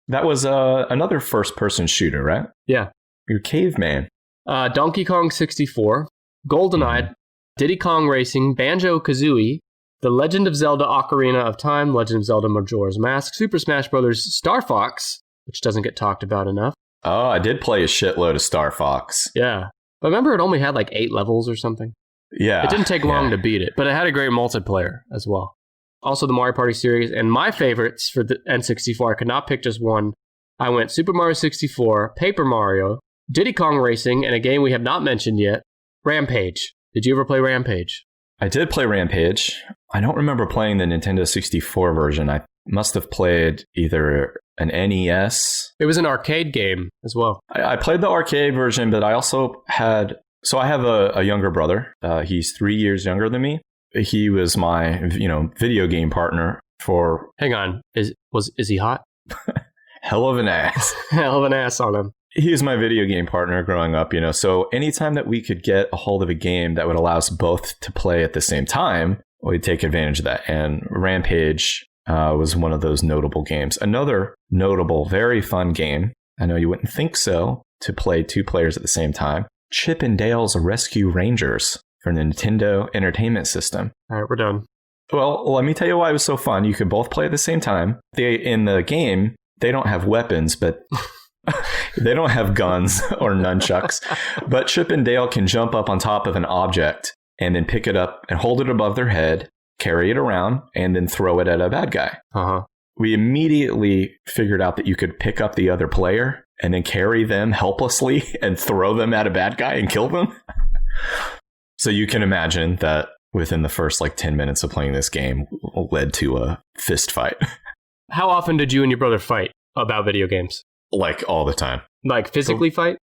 that was another first-person shooter, right? Yeah. You're caveman. Donkey Kong 64, GoldenEye, Diddy Kong Racing, Banjo-Kazooie, The Legend of Zelda Ocarina of Time, Legend of Zelda Majora's Mask, Super Smash Bros. Star Fox, which doesn't get talked about enough. Oh, I did play a shitload of Star Fox. Yeah. But remember, it only had 8 levels or something? Yeah. It didn't take long to beat it, but it had a great multiplayer as well. Also, the Mario Party series, and my favorites for the N64, I could not pick just one. I went Super Mario 64, Paper Mario, Diddy Kong Racing, and a game we have not mentioned yet, Rampage. Did you ever play Rampage? I did play Rampage. I don't remember playing the Nintendo 64 version. I must have played either an NES. It was an arcade game as well. I played the arcade version, but I also had... So I have a younger brother. He's 3 years younger than me. He was my, video game partner for... Hang on. Is he hot? Hell of an ass. Hell of an ass on him. He was my video game partner growing up, So anytime that we could get a hold of a game that would allow us both to play at the same time, we'd take advantage of that. And Rampage was one of those notable games. Another notable, very fun game, I know you wouldn't think so, to play 2 players at the same time. Chip and Dale's Rescue Rangers for the Nintendo Entertainment System. All right, we're done. Well, let me tell you why it was so fun. You could both play at the same time. In the game, they don't have weapons, but they don't have guns or nunchucks. But Chip and Dale can jump up on top of an object and then pick it up and hold it above their head, carry it around, and then throw it at a bad guy. Uh-huh. We immediately figured out that you could pick up the other player and then carry them helplessly and throw them at a bad guy and kill them. So you can imagine that within the first 10 minutes of playing this game led to a fist fight. How often did you and your brother fight about video games? All the time. Physically fight?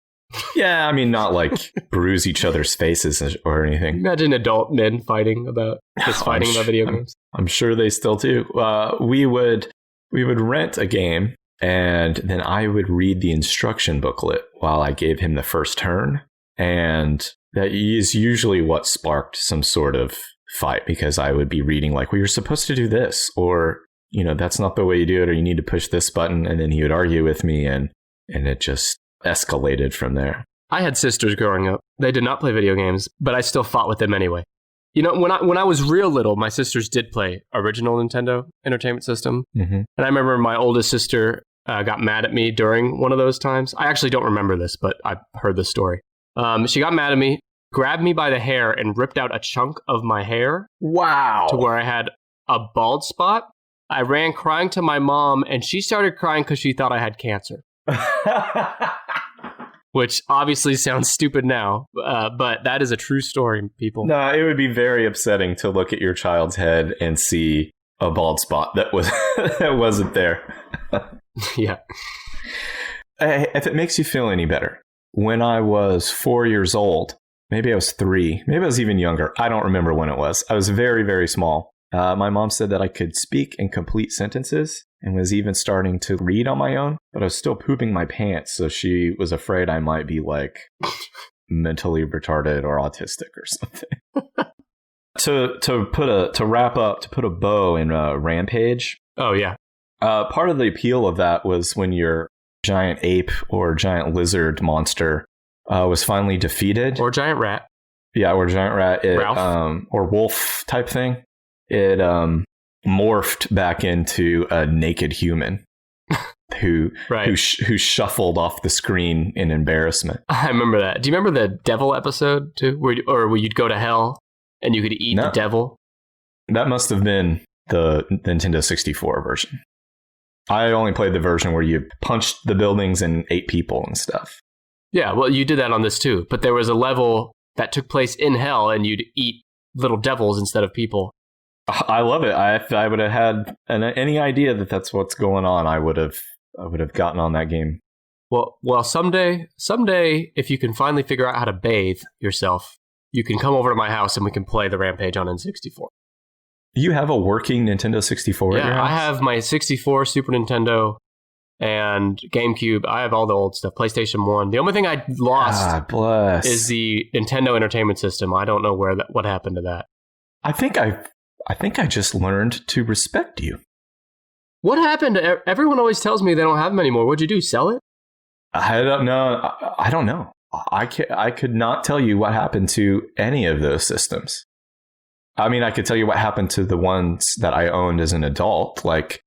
Yeah, I mean, not bruise each other's faces or anything. Imagine adult men fighting about video games. I'm sure they still do. We would rent a game, and then I would read the instruction booklet while I gave him the first turn. And that is usually what sparked some sort of fight, because I would be reading well, you're supposed to do this, or, that's not the way you do it, or you need to push this button. And then he would argue with me, and it just escalated from there. I had sisters growing up. They did not play video games, but I still fought with them anyway. When I was real little, my sisters did play original Nintendo Entertainment System. Mm-hmm. And I remember my oldest sister got mad at me during one of those times. I actually don't remember this, but I heard the story. She got mad at me, grabbed me by the hair, and ripped out a chunk of my hair. Wow. To where I had a bald spot. I ran crying to my mom, and she started crying because she thought I had cancer. Which obviously sounds stupid now, but that is a true story, people. No, it would be very upsetting to look at your child's head and see a bald spot that wasn't there. Yeah. If it makes you feel any better, when I was 4 years old, maybe I was 3, maybe I was even younger. I don't remember when it was. I was very, very small. My mom said that I could speak in complete sentences and was even starting to read on my own, but I was still pooping my pants, so she was afraid I might be mentally retarded or autistic or something. To wrap up, to put a bow in Rampage. Oh yeah. Part of the appeal of that was when your giant ape or giant lizard monster was finally defeated, or giant rat. Yeah, or giant rat. Ralph. Or wolf type thing. It morphed back into a naked human who shuffled off the screen in embarrassment. I remember that. Do you remember the devil episode too, where you'd go to hell and you could eat the devil? That must have been the Nintendo 64 version. I only played the version where you punched the buildings and ate people and stuff. Yeah, well, you did that on this too, but there was a level that took place in hell and you'd eat little devils instead of people. I love it. If I would have had any idea that that's what's going on, I would have gotten on that game. Well, someday, if you can finally figure out how to bathe yourself, you can come over to my house and we can play the Rampage on N64. You have a working Nintendo 64 at your house? I have my 64, Super Nintendo, and GameCube. I have all the old stuff, PlayStation 1. The only thing I lost is the Nintendo Entertainment System. I don't know what happened to that. I think I just learned to respect you. What happened? Everyone always tells me they don't have them anymore. What'd you do? Sell it? I don't know. I don't know. I could not tell you what happened to any of those systems. I mean, I could tell you what happened to the ones that I owned as an adult. Like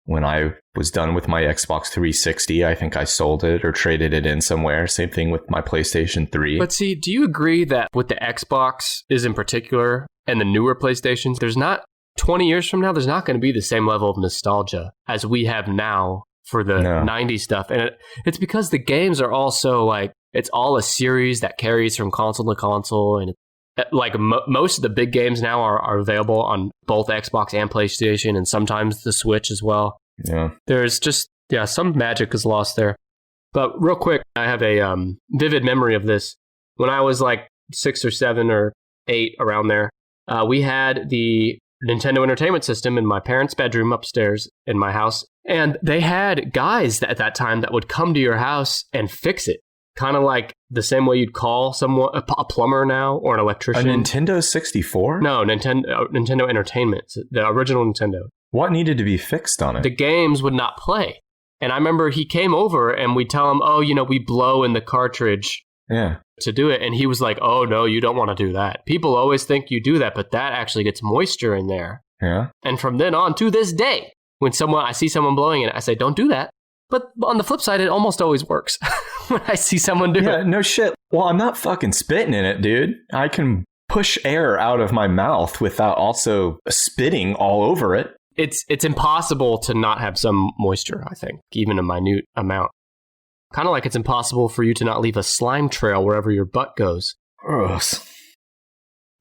when I was done with my Xbox 360, I think I sold it or traded it in somewhere. Same thing with my PlayStation 3. But see, do you agree that with the Xbox in particular and the newer PlayStations, 20 years from now, there's not going to be the same level of nostalgia as we have now for the 90s stuff. And it's because the games are also it's all a series that carries from console to console. And most of the big games now are available on both Xbox and PlayStation, and sometimes the Switch as well. Yeah. There's just Yeah, some magic is lost there. But real quick, I have a vivid memory of this. When I was like 6 or 7 or 8, around there, we had the Nintendo Entertainment System in my parents' bedroom upstairs in my house. And they had guys at that time that would come to your house and fix it. Kind of like the same way you'd call someone, a plumber now, or an electrician. A Nintendo 64? No, Nintendo Entertainment, the original Nintendo. What needed to be fixed on it? The games would not play. And I remember he came over and we'd tell him, oh, we blow in the cartridge to do it. And he was like, oh, no, you don't want to do that. People always think you do that, but that actually gets moisture in there. Yeah. And from then on to this day, when I see someone blowing it, I say, don't do that. But on the flip side, it almost always works when I see someone do it. Yeah, no shit. Well, I'm not fucking spitting in it, dude. I can push air out of my mouth without also spitting all over it. It's impossible to not have some moisture, I think, even a minute amount. Kind of like it's impossible for you to not leave a slime trail wherever your butt goes. Gross.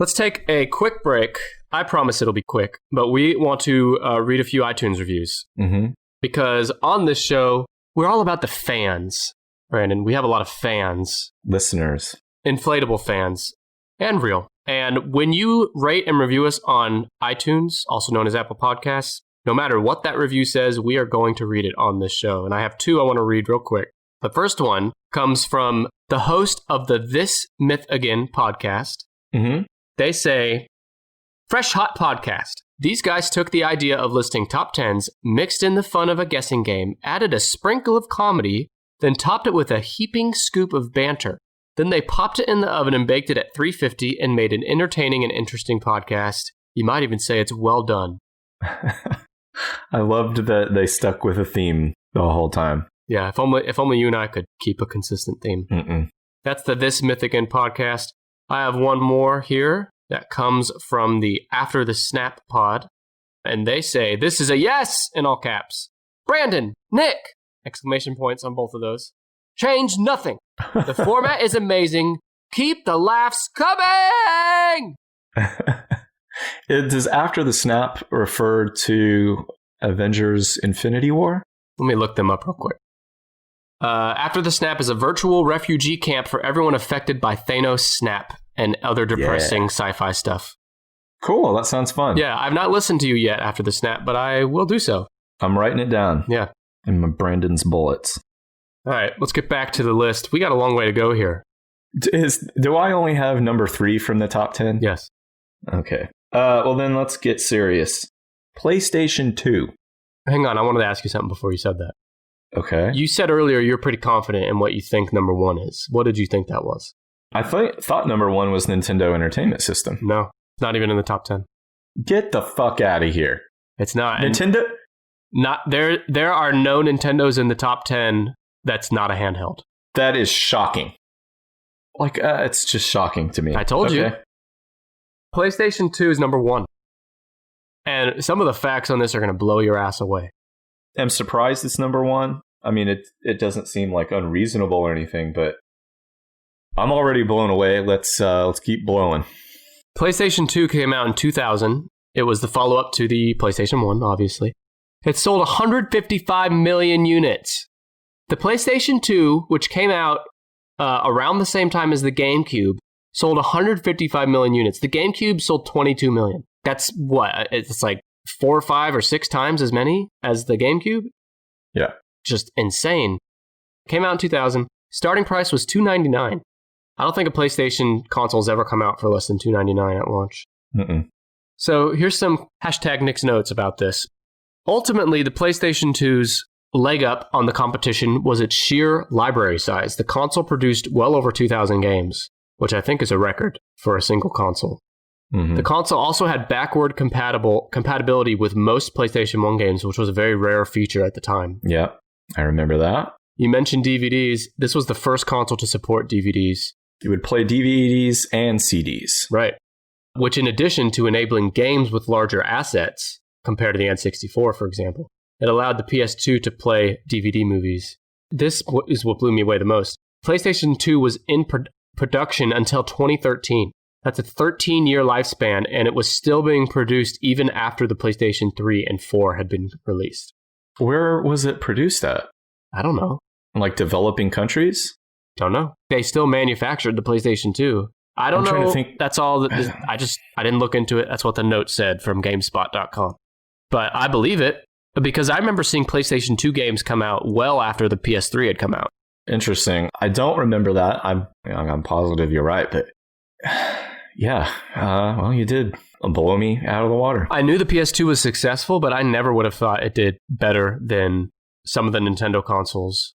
Let's take a quick break. I promise it'll be quick, but we want to read a few iTunes reviews. Mm-hmm. Because on this show, we're all about the fans, Brandon. We have a lot of fans. Listeners. Inflatable fans. And real. And when you rate and review us on iTunes, also known as Apple Podcasts, no matter what that review says, we are going to read it on this show. And I have 2 I want to read real quick. The first one comes from the host of the This Myth Again podcast. Mm-hmm. They say, fresh hot podcast. These guys took the idea of listing top 10s, mixed in the fun of a guessing game, added a sprinkle of comedy, then topped it with a heaping scoop of banter. Then they popped it in the oven and baked it at 350 and made an entertaining and interesting podcast. You might even say it's well done. I loved that they stuck with a theme the whole time. Yeah, if only you and I could keep a consistent theme. Mm-mm. That's the This Myth Again podcast. I have one more here that comes from the After the Snap pod. And they say, this is a yes in all caps. Brandon, Nick! Exclamation points on both of those. Change nothing. The format is amazing. Keep the laughs coming! Does After the Snap refer to Avengers Infinity War? Let me look them up real quick. After the Snap is a virtual refugee camp for everyone affected by Thanos' snap and other depressing sci-fi stuff. Cool, that sounds fun. Yeah, I've not listened to you yet After the Snap, but I will do so. I'm writing it down. Yeah. In my Brandon's bullets. All right, let's get back to the list. We got a long way to go here. Do I only have number 3 from the top 10? Yes. Okay. Well, then let's get serious. PlayStation 2. Hang on, I wanted to ask you something before you said that. Okay. You said earlier you're pretty confident in what you think number 1 is. What did you think that was? I thought number 1 was Nintendo Entertainment System. No, it's not even in the top 10. Get the fuck out of here. It's not. Nintendo? Not there. There are no Nintendos in the top 10 that's not a handheld. That is shocking. Like, it's just shocking to me. I told you. PlayStation 2 is number 1. And some of the facts on this are going to blow your ass away. I'm surprised it's number 1. I mean, it doesn't seem like unreasonable or anything, but I'm already blown away. Let's keep blowing. PlayStation 2 came out in 2000. It was the follow-up to the PlayStation 1, obviously. It sold 155 million units. The PlayStation 2, which came out around the same time as the GameCube, sold 155 million units. The GameCube sold 22 million. That's what? It's like 4 or 5 or 6 times as many as the GameCube? Yeah. Just insane. Came out in 2000. Starting price was $299. I don't think a PlayStation console's ever come out for less than $299 at launch. Mm-mm. So here's some hashtag Nick's notes about this. Ultimately, the PlayStation 2's leg up on the competition was its sheer library size. The console produced well over 2,000 games, which I think is a record for a single console. Mm-hmm. The console also had backward compatibility with most PlayStation 1 games, which was a very rare feature at the time. Yeah, I remember that. You mentioned DVDs. This was the first console to support DVDs. It would play DVDs and CDs. Right. Which, in addition to enabling games with larger assets, compared to the N64, for example, it allowed the PS2 to play DVD movies. This is what blew me away the most. PlayStation 2 was in production until 2013. That's a 13-year lifespan, and it was still being produced even after the PlayStation 3 and 4 had been released. Where was it produced at? I don't know. Like developing countries? Don't know. They still manufactured the PlayStation 2. I don't know. That's all. I didn't look into it. That's what the note said from GameSpot.com. But I believe it because I remember seeing PlayStation 2 games come out well after the PS3 had come out. Interesting. I don't remember that. I'm positive you're right, but yeah. Well, you did blow me out of the water. I knew the PS2 was successful, but I never would have thought it did better than some of the Nintendo consoles.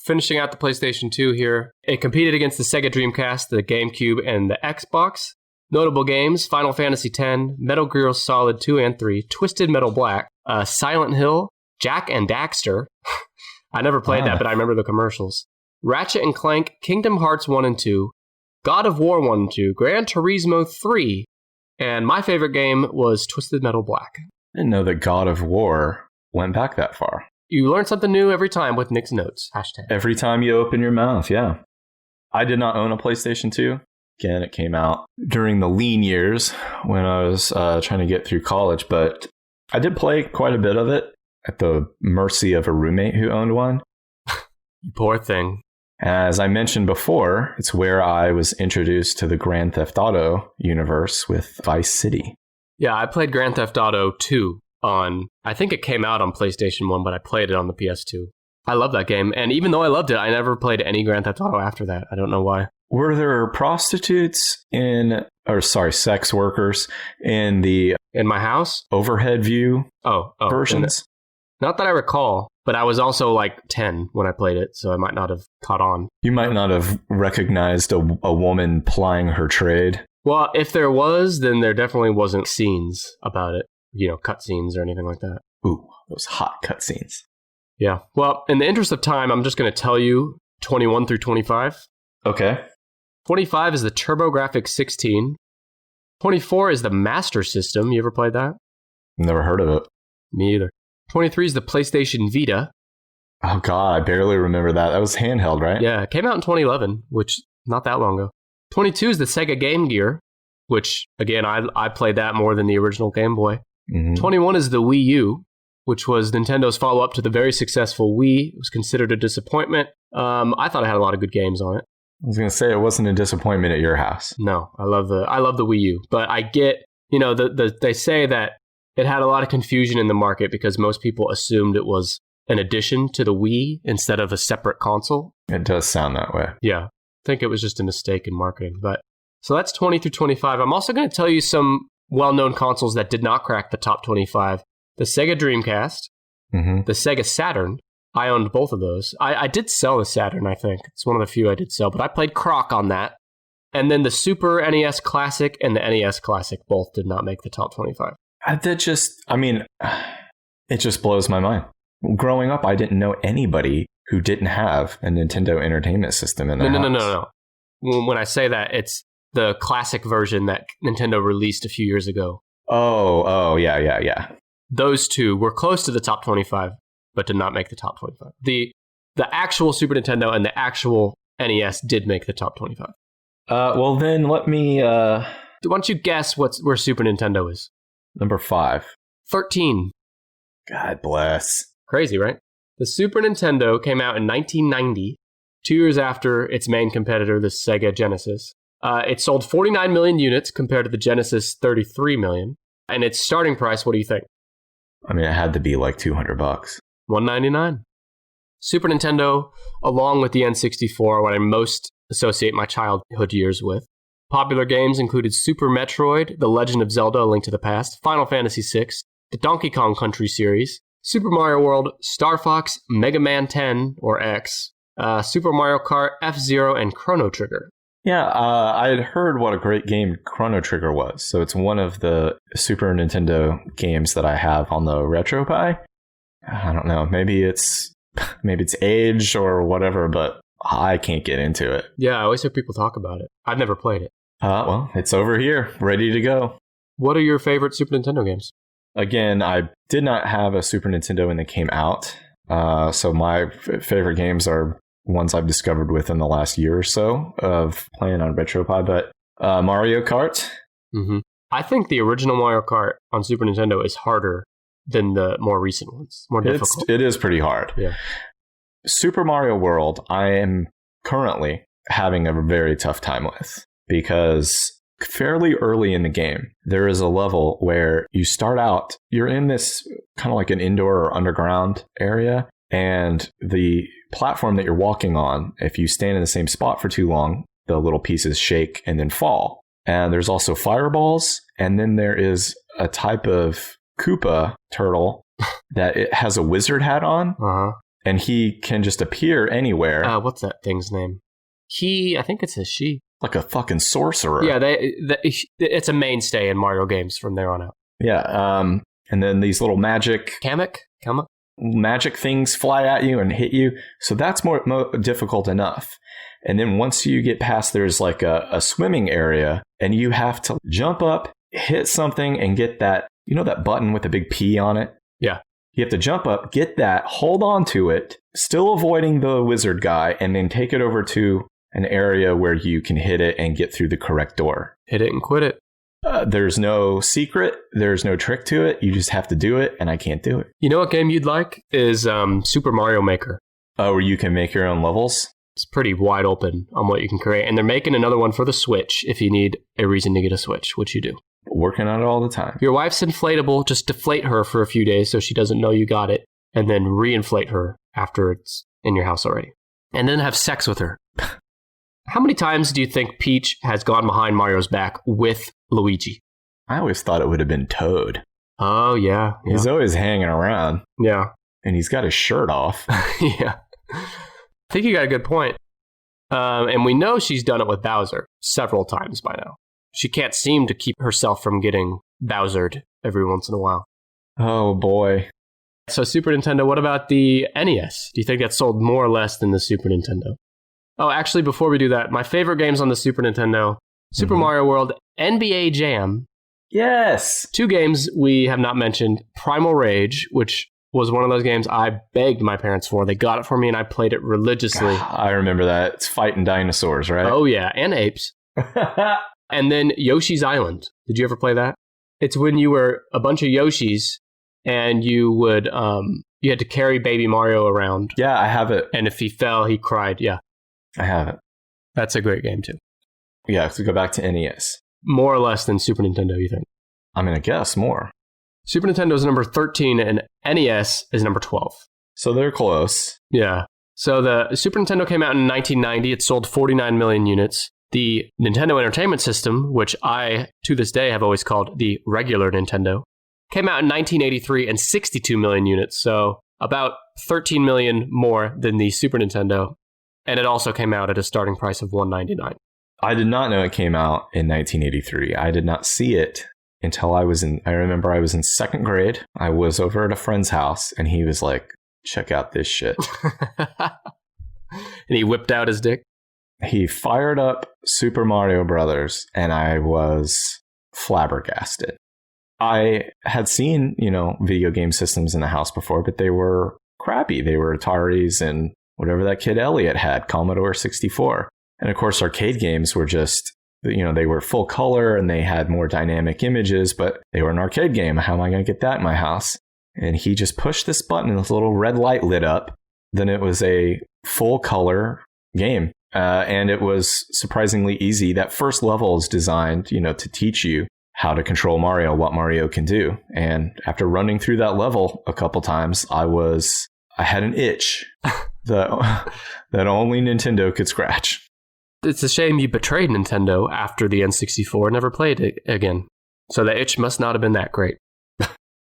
Finishing out the PlayStation 2 here, it competed against the Sega Dreamcast, the GameCube, and the Xbox. Notable games, Final Fantasy X, Metal Gear Solid 2 and 3, Twisted Metal Black, Silent Hill, Jak and Daxter. I never played that, but I remember the commercials. Ratchet and Clank, Kingdom Hearts 1 and 2, God of War 1 and 2, Gran Turismo 3, and my favorite game was Twisted Metal Black. I didn't know that God of War went back that far. You learn something new every time with Nick's Notes. #. Every time you open your mouth, yeah. I did not own a PlayStation 2. Again, it came out during the lean years when I was trying to get through college, but I did play quite a bit of it at the mercy of a roommate who owned one. You poor thing. As I mentioned before, it's where I was introduced to the Grand Theft Auto universe with Vice City. Yeah, I played Grand Theft Auto 2 I think it came out on PlayStation 1, but I played it on the PS2. I love that game, and even though I loved it, I never played any Grand Theft Auto after that. I don't know why. Were there prostitutes sex workers in my house? Overhead view versions? Not that I recall, but I was also like 10 when I played it, so I might not have caught on. You might not have recognized a woman plying her trade. Well, if there was, then there definitely wasn't scenes about it. Cutscenes or anything like that. Ooh, those hot cutscenes. Yeah. Well, in the interest of time, I'm just going to tell you 21 through 25. Okay. 25 is the TurboGrafx 16. 24 is the Master System. You ever played that? Never heard of it. Me either. 23 is the PlayStation Vita. Oh, God, I barely remember that. That was handheld, right? Yeah, it came out in 2011, which not that long ago. 22 is the Sega Game Gear, which, again, I played that more than the original Game Boy. Mm-hmm. 21 is the Wii U, which was Nintendo's follow-up to the very successful Wii. It was considered a disappointment. I thought it had a lot of good games on it. I was going to say it wasn't a disappointment at your house. No, I love the Wii U, but I get, they say that it had a lot of confusion in the market because most people assumed it was an addition to the Wii instead of a separate console. It does sound that way. Yeah, I think it was just a mistake in marketing. But so that's 20 through 25. I'm also going to tell you some well-known consoles that did not crack the top 25. The Sega Dreamcast, the Sega Saturn. I owned both of those. I did sell the Saturn, I think. It's one of the few I did sell, but I played Croc on that. And then the Super NES Classic and the NES Classic both did not make the top 25. It just blows my mind. Growing up, I didn't know anybody who didn't have a Nintendo Entertainment System in their house. No. When I say that, it's the classic version that Nintendo released a few years ago. Oh, yeah. Those two were close to the top 25, but did not make the top 25. The actual Super Nintendo and the actual NES did make the top 25. Well, then let me... Why don't you guess where Super Nintendo is? Number 5. 13. God bless. Crazy, right? The Super Nintendo came out in 1990, 2 years after its main competitor, the Sega Genesis. It sold 49 million units compared to the Genesis 33 million. And its starting price, what do you think? I mean, it had to be like $200. $199. Super Nintendo, along with the N64, what I most associate my childhood years with. Popular games included Super Metroid, The Legend of Zelda: A Link to the Past, Final Fantasy VI, the Donkey Kong Country series, Super Mario World, Star Fox, Mega Man 10 or X, Super Mario Kart, F-Zero, and Chrono Trigger. Yeah, I had heard what a great game Chrono Trigger was. So it's one of the Super Nintendo games that I have on the RetroPie. I don't know. Maybe it's age or whatever, but I can't get into it. Yeah, I always hear people talk about it. I've never played it. Well, it's over here, ready to go. What are your favorite Super Nintendo games? Again, I did not have a Super Nintendo when they came out. So my favorite games are ones I've discovered within the last year or so of playing on RetroPie, but Mario Kart. Mm-hmm. I think the original Mario Kart on Super Nintendo is harder than the more recent ones. More difficult. It is pretty hard. Yeah. Super Mario World, I am currently having a very tough time with because fairly early in the game, there is a level where you start out, you're in this kind of like an indoor or underground area, and the platform that you're walking on, if you stand in the same spot for too long, the little pieces shake and then fall. And there's also fireballs, and then there is a type of Koopa turtle that it has a wizard hat on, and he can just appear anywhere. What's that thing's name? I think it says she. Like a fucking sorcerer. Yeah, it's a mainstay in Mario games from there on out. Yeah, and then these little magic things fly at you and hit you. So that's more difficult enough. And then once you get past, there's like a swimming area, and you have to jump up, hit something, and get that, that button with the big P on it? Yeah. You have to jump up, get that, hold on to it, still avoiding the wizard guy, and then take it over to an area where you can hit it and get through the correct door. Hit it and quit it. There's no secret. There's no trick to it. You just have to do it, and I can't do it. You know what game you'd like is Super Mario Maker. Oh, where you can make your own levels? It's pretty wide open on what you can create. And they're making another one for the Switch if you need a reason to get a Switch, which you do. Working on it all the time. If your wife's inflatable, just deflate her for a few days so she doesn't know you got it, and then reinflate her after it's in your house already. And then have sex with her. How many times do you think Peach has gone behind Mario's back with Luigi? I always thought it would have been Toad. Oh, yeah. He's always hanging around. Yeah. And he's got his shirt off. Yeah. I think you got a good point. And we know she's done it with Bowser several times by now. She can't seem to keep herself from getting Bowsered every once in a while. Oh, boy. So Super Nintendo, what about the NES? Do you think that sold more or less than the Super Nintendo? Oh, actually, before we do that, my favorite games on the Super Nintendo, Super Mario World, NBA Jam. Yes! 2 games we have not mentioned. Primal Rage, which was one of those games I begged my parents for. They got it for me, and I played it religiously. I remember that. It's fighting dinosaurs, right? Oh, yeah, and apes. And then Yoshi's Island. Did you ever play that? It's when you were a bunch of Yoshis, and you would you had to carry baby Mario around. Yeah, I have it. And if he fell, he cried. Yeah. I have it. That's a great game, too. Yeah, to go back to NES. More or less than Super Nintendo, you think? I'm going to guess more. Super Nintendo is number 13, and NES is number 12. So they're close. Yeah. So the Super Nintendo came out in 1990. It sold 49 million units. The Nintendo Entertainment System, which I, to this day, have always called the regular Nintendo, came out in 1983 and 62 million units. So about 13 million more than the Super Nintendo. And it also came out at a starting price of $199. I did not know it came out in 1983. I did not see it until I remember I was in 2nd grade. I was over at a friend's house, and he was like, check out this shit. And he whipped out his dick? He fired up Super Mario Brothers, and I was flabbergasted. I had seen, video game systems in the house before, but they were crappy. They were Ataris and whatever that kid Elliot had, Commodore 64. And of course, arcade games were just, they were full color and they had more dynamic images, but they were an arcade game. How am I going to get that in my house? And he just pushed this button and this little red light lit up. Then it was a full color game. And it was surprisingly easy. That first level is designed, to teach you how to control Mario, what Mario can do. And after running through that level a couple times, I had an itch that only Nintendo could scratch. It's a shame you betrayed Nintendo after the N64 and never played it again. So the itch must not have been that great.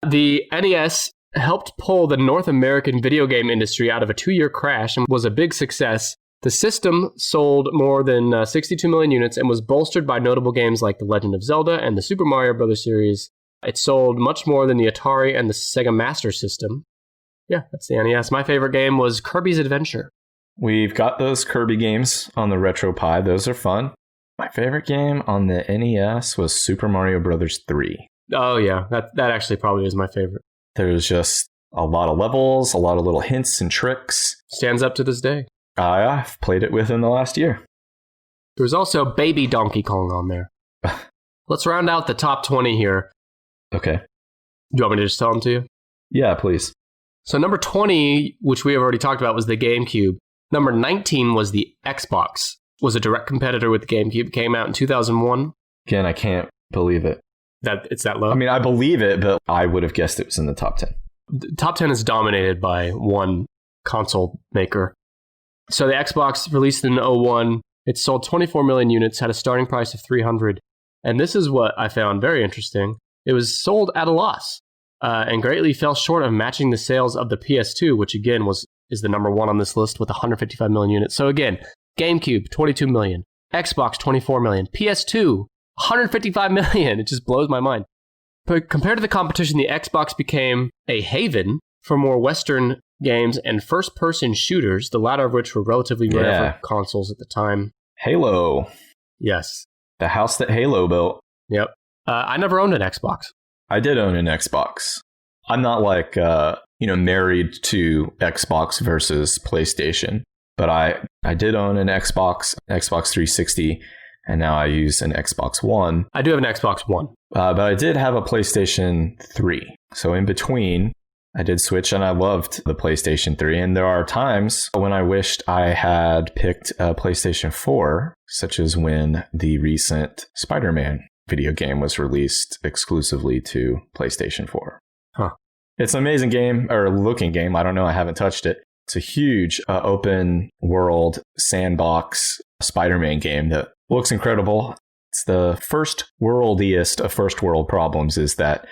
The NES helped pull the North American video game industry out of a 2-year crash and was a big success. The system sold more than 62 million units and was bolstered by notable games like The Legend of Zelda and the Super Mario Bros. Series. It sold much more than the Atari and the Sega Master System. Yeah, that's the NES. My favorite game was Kirby's Adventure. We've got those Kirby games on the RetroPie. Those are fun. My favorite game on the NES was Super Mario Bros. 3. Oh, yeah. That actually probably is my favorite. There's just a lot of levels, a lot of little hints and tricks. Stands up to this day. I've played it within the last year. There's also Baby Donkey Kong on there. Let's round out the top 20 here. Okay. Do you want me to just tell them to you? Yeah, please. So number 20, which we have already talked about, was the GameCube. Number 19 was the Xbox. Was a direct competitor with the GameCube. Came out in 2001. Again, I can't believe it. That it's that low? I mean, I believe it, but I would have guessed it was in the top 10. The top 10 is dominated by one console maker. So the Xbox released in 01. It sold 24 million units, had a starting price of 300. And this is what I found very interesting. It was sold at a loss and greatly fell short of matching the sales of the PS2, which again is the number one on this list with 155 million units. So again, GameCube, 22 million. Xbox, 24 million. PS2, 155 million. It just blows my mind. But compared to the competition, the Xbox became a haven for more Western games and first-person shooters, the latter of which were relatively rare for consoles at the time. Halo. Yes. The house that Halo built. Yep. I never owned an Xbox. I did own an Xbox. I'm not like, married to Xbox versus PlayStation, but I did own an Xbox 360, and now I use an Xbox One. I do have an Xbox One. But I did have a PlayStation 3. So in between, I did switch, and I loved the PlayStation 3. And there are times when I wished I had picked a PlayStation 4, such as when the recent Spider-Man video game was released exclusively to PlayStation 4. Huh. It's an amazing game, or looking game. I don't know. I haven't touched it. It's a huge open world sandbox Spider-Man game that looks incredible. It's the first worldiest of first world problems is that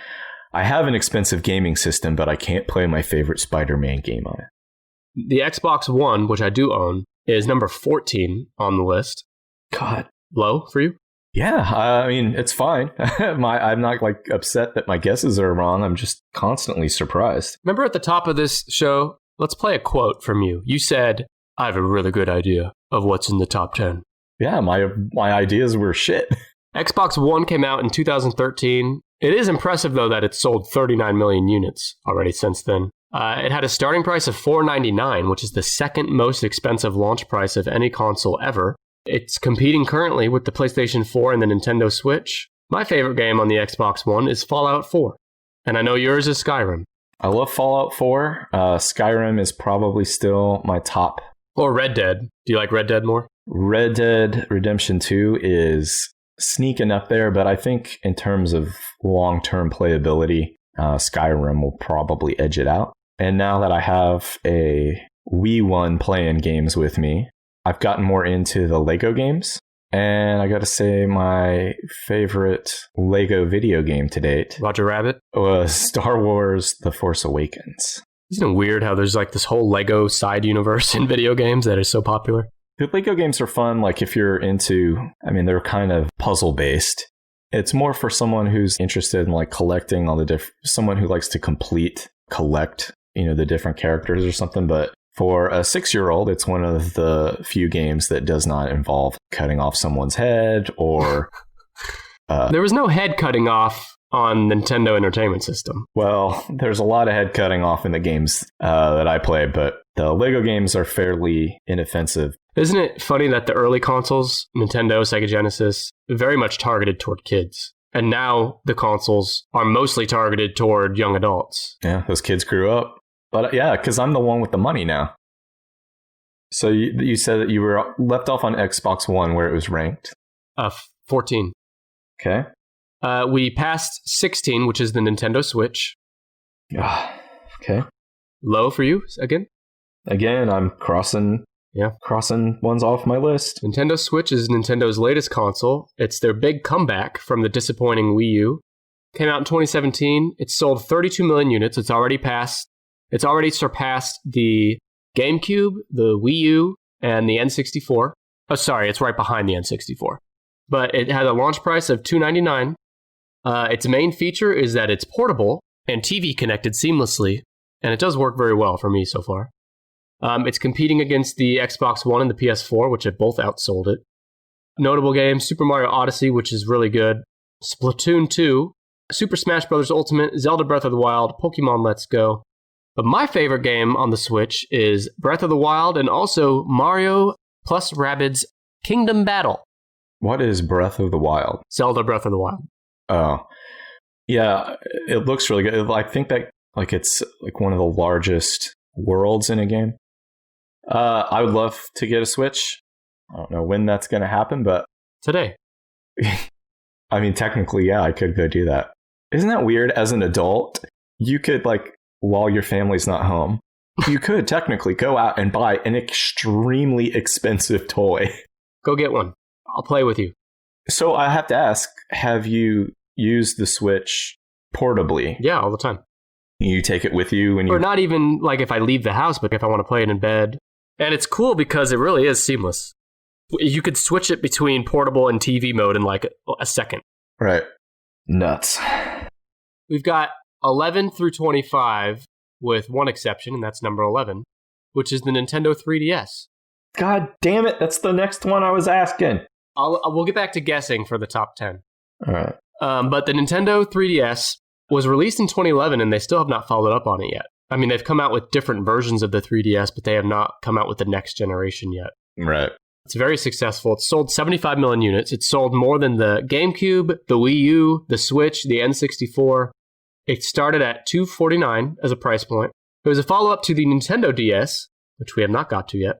I have an expensive gaming system, but I can't play my favorite Spider-Man game on it. The Xbox One, which I do own, is number 14 on the list. God. Low for you? Yeah, I mean, it's fine. I'm not like upset that my guesses are wrong. I'm just constantly surprised. Remember at the top of this show, let's play a quote from you. You said, I have a really good idea of what's in the top 10. Yeah, my ideas were shit. Xbox One came out in 2013. It is impressive, though, that it's sold 39 million units already since then. It had a starting price of $499, which is the second most expensive launch price of any console ever. It's competing currently with the PlayStation 4 and the Nintendo Switch. My favorite game on the Xbox One is Fallout 4. And I know yours is Skyrim. I love Fallout 4. Skyrim is probably still my top. Or Red Dead. Do you like Red Dead more? Red Dead Redemption 2 is sneaking up there, but I think in terms of long-term playability, Skyrim will probably edge it out. And now that I have a Wii One playing games with me, I've gotten more into the Lego games. And I gotta say, my favorite Lego video game to date, Roger Rabbit, was Star Wars The Force Awakens. Isn't it weird how there's like this whole Lego side universe in video games that is so popular? The Lego games are fun, like if you're into, they're kind of puzzle based. It's more for someone who's interested in like collecting all the someone who likes to collect, the different characters or something. But for a 6-year-old, it's one of the few games that does not involve cutting off someone's head or... There was no head cutting off on Nintendo Entertainment System. Well, there's a lot of head cutting off in the games that I play, but the Lego games are fairly inoffensive. Isn't it funny that the early consoles, Nintendo, Sega Genesis, very much targeted toward kids? And now the consoles are mostly targeted toward young adults. Yeah, those kids grew up. But yeah, because I'm the one with the money now. So you said that you were left off on Xbox One where it was ranked? 14. Okay. We passed 16, which is the Nintendo Switch. Okay. Low for you, again? Again, I'm crossing ones off my list. Nintendo Switch is Nintendo's latest console. It's their big comeback from the disappointing Wii U. Came out in 2017. It sold 32 million units. It's already surpassed the GameCube, the Wii U, and the N64. Oh, sorry, it's right behind the N64. But it had a launch price of $299. Its main feature is that it's portable and TV connected seamlessly, and it does work very well for me so far. It's competing against the Xbox One and the PS4, which have both outsold it. Notable games, Super Mario Odyssey, which is really good, Splatoon 2, Super Smash Bros. Ultimate, Zelda Breath of the Wild, Pokemon Let's Go. But my favorite game on the Switch is Breath of the Wild and also Mario plus Rabbids Kingdom Battle. What is Breath of the Wild? Zelda Breath of the Wild. Oh. Yeah, it looks really good. I think that Like it's like one of the largest worlds in a game. I would love to get a Switch. I don't know when that's going to happen, but today. I mean, technically, yeah, I could go do that. Isn't that weird? As an adult, you could, like, while your family's not home, you could technically go out and buy an extremely expensive toy. Go get one. I'll play with you. So I have to ask, have you used the Switch portably? Yeah, all the time. You take it with you when you... Or not even like if I leave the house, but if I want to play it in bed. And it's cool because it really is seamless. You could switch it between portable and TV mode in like a second. Right. Nuts. We've got 11 through 25 with one exception, and that's number 11, which is the Nintendo 3DS. God damn it. That's the next one I was asking. We'll get back to guessing for the top 10. All right. But the Nintendo 3DS was released in 2011, and they still have not followed up on it yet. I mean, they've come out with different versions of the 3DS, but they have not come out with the next generation yet. Right. It's very successful. It's sold 75 million units. It's sold more than the GameCube, the Wii U, the Switch, the N64. It started at $249 as a price point. It was a follow-up to the Nintendo DS, which we have not got to yet.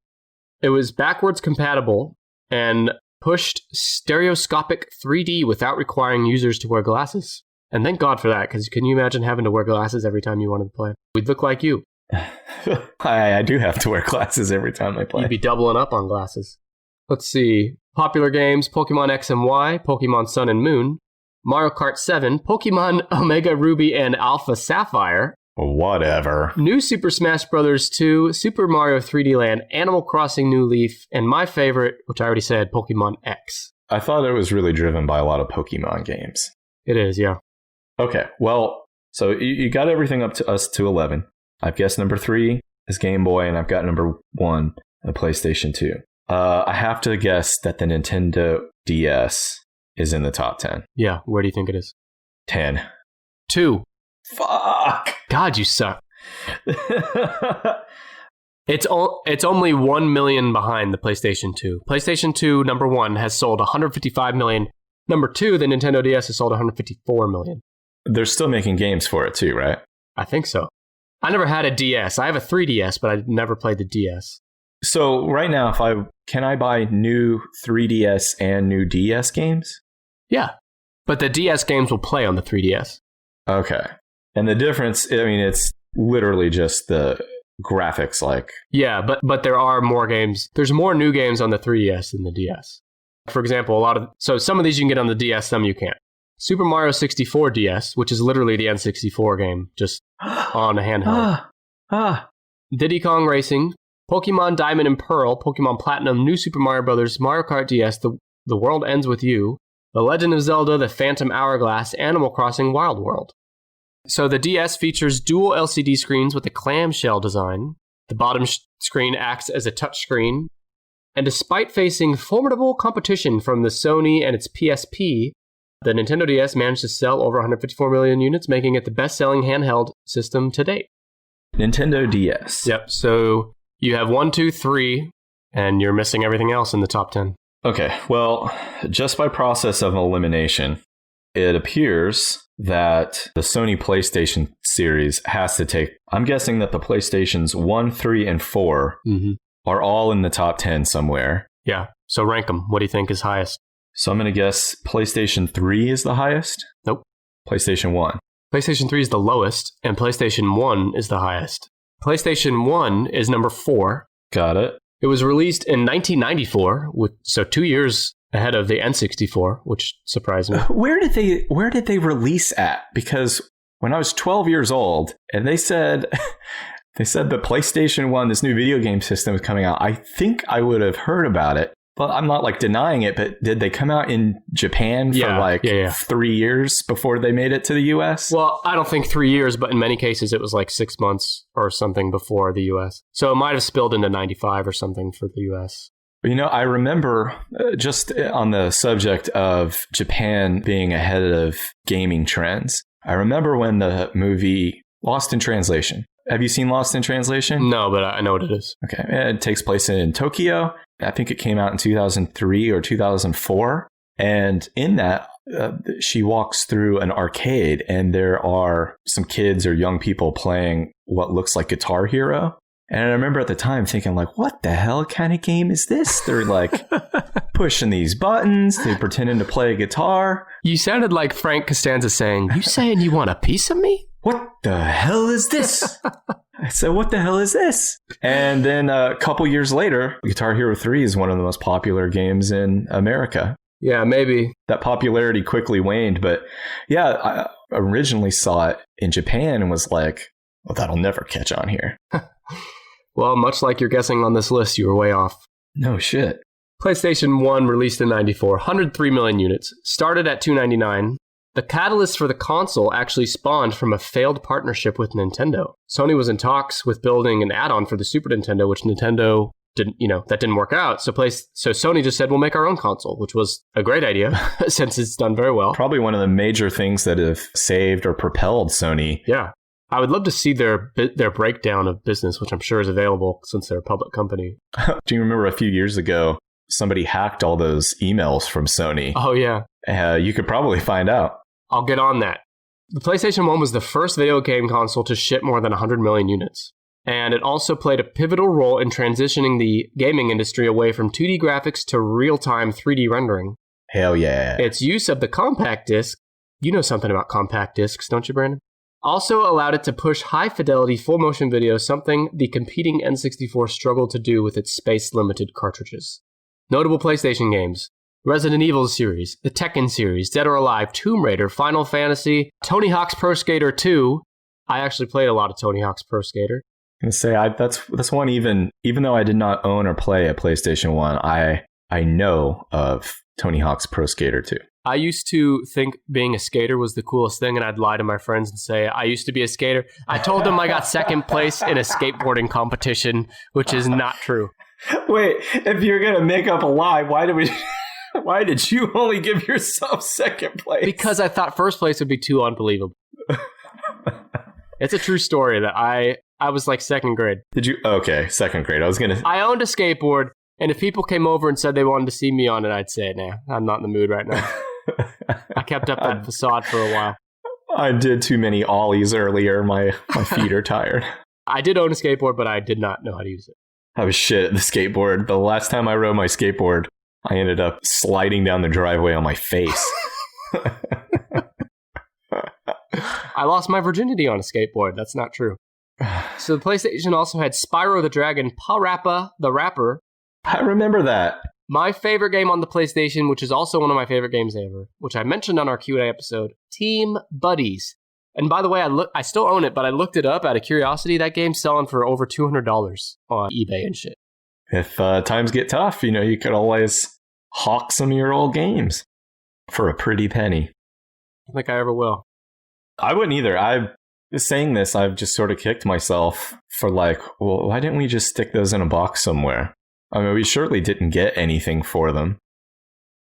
It was backwards compatible and pushed stereoscopic 3D without requiring users to wear glasses. And thank God for that, because can you imagine having to wear glasses every time you wanted to play? We'd look like you. I do have to wear glasses every time I play. You'd be doubling up on glasses. Let's see. Popular games, Pokemon X and Y, Pokemon Sun and Moon, Mario Kart 7, Pokemon Omega Ruby and Alpha Sapphire. Whatever. New Super Smash Bros. 2, Super Mario 3D Land, Animal Crossing New Leaf, and my favorite, which I already said, Pokemon X. I thought it was really driven by a lot of Pokemon games. It is, yeah. Okay, well, so you got everything up to us to 11. I've guessed number 3 is Game Boy, and I've got number 1, the PlayStation 2. I have to guess that the Nintendo DS is in the top 10. Yeah, where do you think it is? 10. 2. Fuck! God, you suck. It's only 1 million behind the PlayStation 2. PlayStation 2, number 1, has sold 155 million. Number 2, the Nintendo DS has sold 154 million. They're still making games for it too, right? I think so. I never had a DS. I have a 3DS, but I never played the DS. So right now, can I buy new 3DS and new DS games? Yeah, but the DS games will play on the 3DS. Okay. And the difference, I mean, it's literally just the graphics, like... Yeah, but there are more games. There's more new games on the 3DS than the DS. For example, some of these you can get on the DS, some you can't. Super Mario 64 DS, which is literally the N64 game, just on a handheld. Diddy Kong Racing, Pokemon Diamond and Pearl, Pokemon Platinum, New Super Mario Bros., Mario Kart DS, The World Ends With You, The Legend of Zelda, The Phantom Hourglass, Animal Crossing Wild World. So the DS features dual LCD screens with a clamshell design. The bottom screen acts as a touchscreen. And despite facing formidable competition from the Sony and its PSP, the Nintendo DS managed to sell over 154 million units, making it the best-selling handheld system to date. Nintendo DS. Yep, so you have 1, 2, 3, and you're missing everything else in the top 10. Okay, well, just by process of elimination, it appears that the Sony PlayStation series has to take... I'm guessing that the PlayStations 1, 3, and 4 are all in the top 10 somewhere. Yeah, so rank them. What do you think is highest? So I'm going to guess PlayStation 3 is the highest? Nope. PlayStation 1. PlayStation 3 is the lowest, and PlayStation 1 is the highest. PlayStation 1 is number 4. Got it. It was released in 1994, so 2 years ahead of the N64, which surprised me. Where did they release at? Because when I was 12 years old, and they said the PlayStation 1, this new video game system is coming out, I think I would have heard about it. Well, I'm not like denying it, but did they come out in Japan for 3 years before they made it to the US? Well, I don't think 3 years, but in many cases it was like 6 months or something before the US. So it might have spilled into 95 or something for the US. You know, I remember just on the subject of Japan being ahead of gaming trends, I remember when the movie Lost in Translation. Have you seen Lost in Translation? No, but I know what it is. Okay. It takes place in Tokyo. I think it came out in 2003 or 2004. And in that, she walks through an arcade and there are some kids or young people playing what looks like Guitar Hero. And I remember at the time thinking, like, what the hell kind of game is this? They're like pushing these buttons. They're pretending to play a guitar. You sounded like Frank Costanza saying, "You saying you want a piece of me? What the hell is this?" I said, what the hell is this? And then a couple years later, Guitar Hero 3 is one of the most popular games in America. Yeah, maybe. That popularity quickly waned. But yeah, I originally saw it in Japan and was like, well, that'll never catch on here. Well, much like you're guessing on this list, you were way off. No shit. PlayStation 1 released in 94, 103 million units, started at $299. The catalyst for the console actually spawned from a failed partnership with Nintendo. Sony was in talks with building an add-on for the Super Nintendo, which Nintendo didn't work out. So Sony just said, we'll make our own console, which was a great idea since it's done very well. Probably one of the major things that have saved or propelled Sony. Yeah. I would love to see their breakdown of business, which I'm sure is available since they're a public company. Do you remember a few years ago, somebody hacked all those emails from Sony? Oh, yeah. You could probably find out. I'll get on that. The PlayStation 1 was the first video game console to ship more than 100 million units. And it also played a pivotal role in transitioning the gaming industry away from 2D graphics to real-time 3D rendering. Hell yeah. Its use of the compact disc, you know something about compact discs, don't you, Brandon? Also allowed it to push high-fidelity full-motion video, something the competing N64 struggled to do with its space-limited cartridges. Notable PlayStation games: Resident Evil series, the Tekken series, Dead or Alive, Tomb Raider, Final Fantasy, Tony Hawk's Pro Skater 2. I actually played a lot of Tony Hawk's Pro Skater. I'm gonna say that's one even though I did not own or play a PlayStation 1, I know of Tony Hawk's Pro Skater 2. I used to think being a skater was the coolest thing, and I'd lie to my friends and say, I used to be a skater. I told them I got second place in a skateboarding competition, which is not true. Wait, if you're going to make up a lie, why did you only give yourself second place? Because I thought first place would be too unbelievable. It's a true story that I was like second grade. Did you? Okay, second grade. I owned a skateboard, and if people came over and said they wanted to see me on it, I'd say, nah, I'm not in the mood right now. I kept up that facade for a while. I did too many ollies earlier. My feet are tired. I did own a skateboard, but I did not know how to use it. I was shit at the skateboard. The last time I rode my skateboard, I ended up sliding down the driveway on my face. I lost my virginity on a skateboard. That's not true. So the PlayStation also had Spyro the Dragon, Parappa the Rapper. I remember that. My favorite game on the PlayStation, which is also one of my favorite games ever, which I mentioned on our Q&A episode, Team Buddies. And by the way, I still own it, but I looked it up out of curiosity. That game's selling for over $200 on eBay and shit. If times get tough, you could always hawk some of your old games for a pretty penny. I don't think I ever will. I wouldn't either. Saying this, I've just sort of kicked myself for like, well, why didn't we just stick those in a box somewhere? I mean, we surely didn't get anything for them.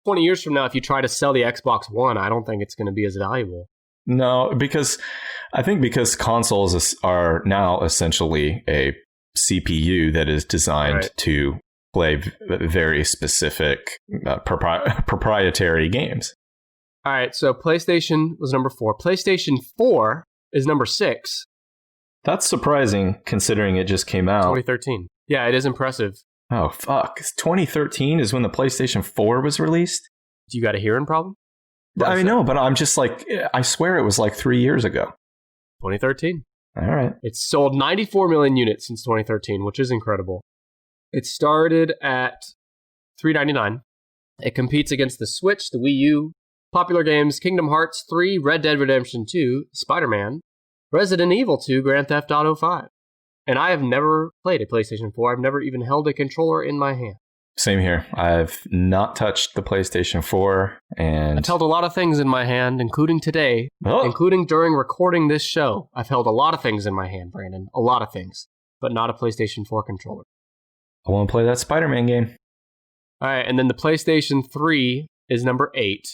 20 years from now, if you try to sell the Xbox One, I don't think it's going to be as valuable. No, because consoles are now essentially a CPU that is designed to play very specific proprietary games. All right, so PlayStation was number 4. PlayStation 4 is number 6. That's surprising considering it just came out. 2013. Yeah, it is impressive. Oh, fuck. 2013 is when the PlayStation 4 was released? Do you got a hearing problem? I know, but I'm just like, I swear it was like 3 years ago. 2013. All right. It's sold 94 million units since 2013, which is incredible. It started at $399. It competes against the Switch, the Wii U, popular games Kingdom Hearts 3, Red Dead Redemption 2, Spider-Man, Resident Evil 2, Grand Theft Auto 5. And I have never played a PlayStation 4. I've never even held a controller in my hand. Same here. I've not touched the PlayStation 4. And I've held a lot of things in my hand, including today, including during recording this show. I've held a lot of things in my hand, Brandon. A lot of things. But not a PlayStation 4 controller. I want to play that Spider-Man game. All right, and then the PlayStation 3 is number 8.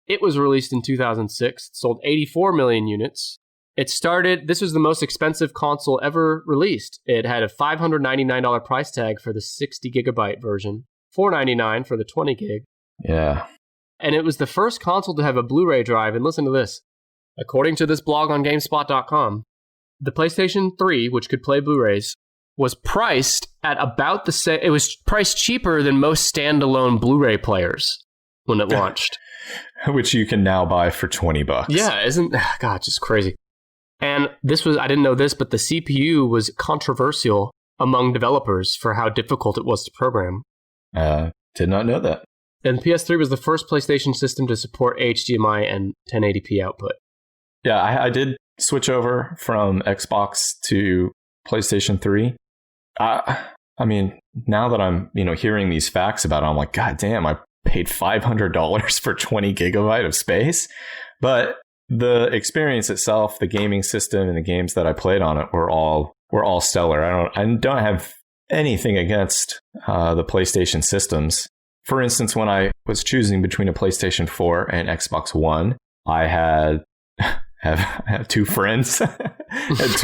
It was released in 2006. It sold 84 million units. This was the most expensive console ever released. It had a $599 price tag for the 60 gigabyte version, $499 for the 20 gig. Yeah. And it was the first console to have a Blu-ray drive. And listen to this. According to this blog on GameSpot.com, the PlayStation 3, which could play Blu-rays, was priced at about the same. It was priced cheaper than most standalone Blu-ray players when it launched. Which you can now buy for $20. Yeah, God, just crazy. And this was, I didn't know this, but the CPU was controversial among developers for how difficult it was to program. Did not know that. And the PS3 was the first PlayStation system to support HDMI and 1080p output. Yeah, I did switch over from Xbox to PlayStation 3. I mean, now that I'm, hearing these facts about it, I'm like, God damn, I paid $500 for 20 gigabyte of space. But the experience itself, the gaming system and the games that I played on it were all stellar. I don't have anything against the PlayStation systems. For instance, when I was choosing between a PlayStation 4 and Xbox One, I have two friends. I have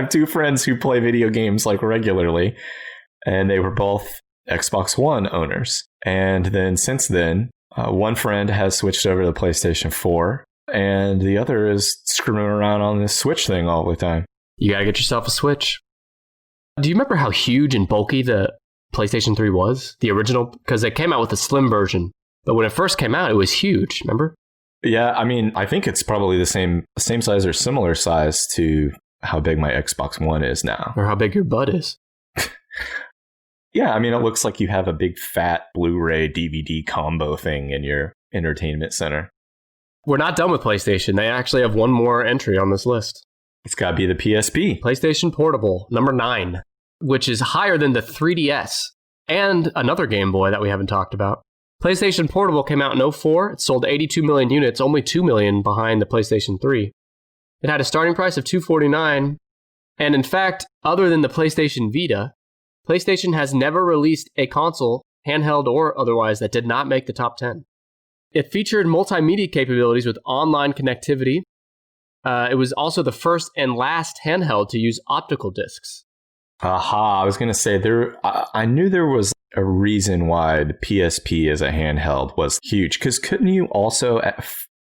two friends who play video games like regularly, and they were both Xbox One owners. And then since then, one friend has switched over to the PlayStation 4, and the other is screwing around on this Switch thing all the time. You gotta get yourself a Switch. Do you remember how huge and bulky the PlayStation 3 was? The original? Because they came out with a slim version, but when it first came out, it was huge, remember? Yeah, I mean, I think it's probably the same size or similar size to how big my Xbox One is now. Or how big your butt is. Yeah, I mean, it looks like you have a big fat Blu-ray DVD combo thing in your entertainment center. We're not done with PlayStation. They actually have one more entry on this list. It's got to be the PSP. PlayStation Portable, number 9, which is higher than the 3DS and another Game Boy that we haven't talked about. PlayStation Portable came out in 2004. It sold 82 million units, only 2 million behind the PlayStation 3. It had a starting price of $249. And in fact, other than the PlayStation Vita, PlayStation has never released a console, handheld or otherwise, that did not make the top 10. It featured multimedia capabilities with online connectivity. It was also the first and last handheld to use optical discs. Aha, I was going to say, I knew there was a reason why the PSP as a handheld was huge. Because couldn't you also...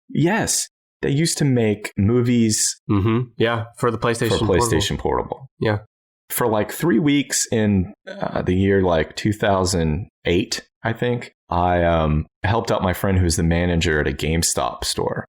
Yes, they used to make movies... Mm-hmm. Yeah, for the PlayStation Portable. Yeah. For like 3 weeks in the year like 2008, I think, I helped out my friend who's the manager at a GameStop store.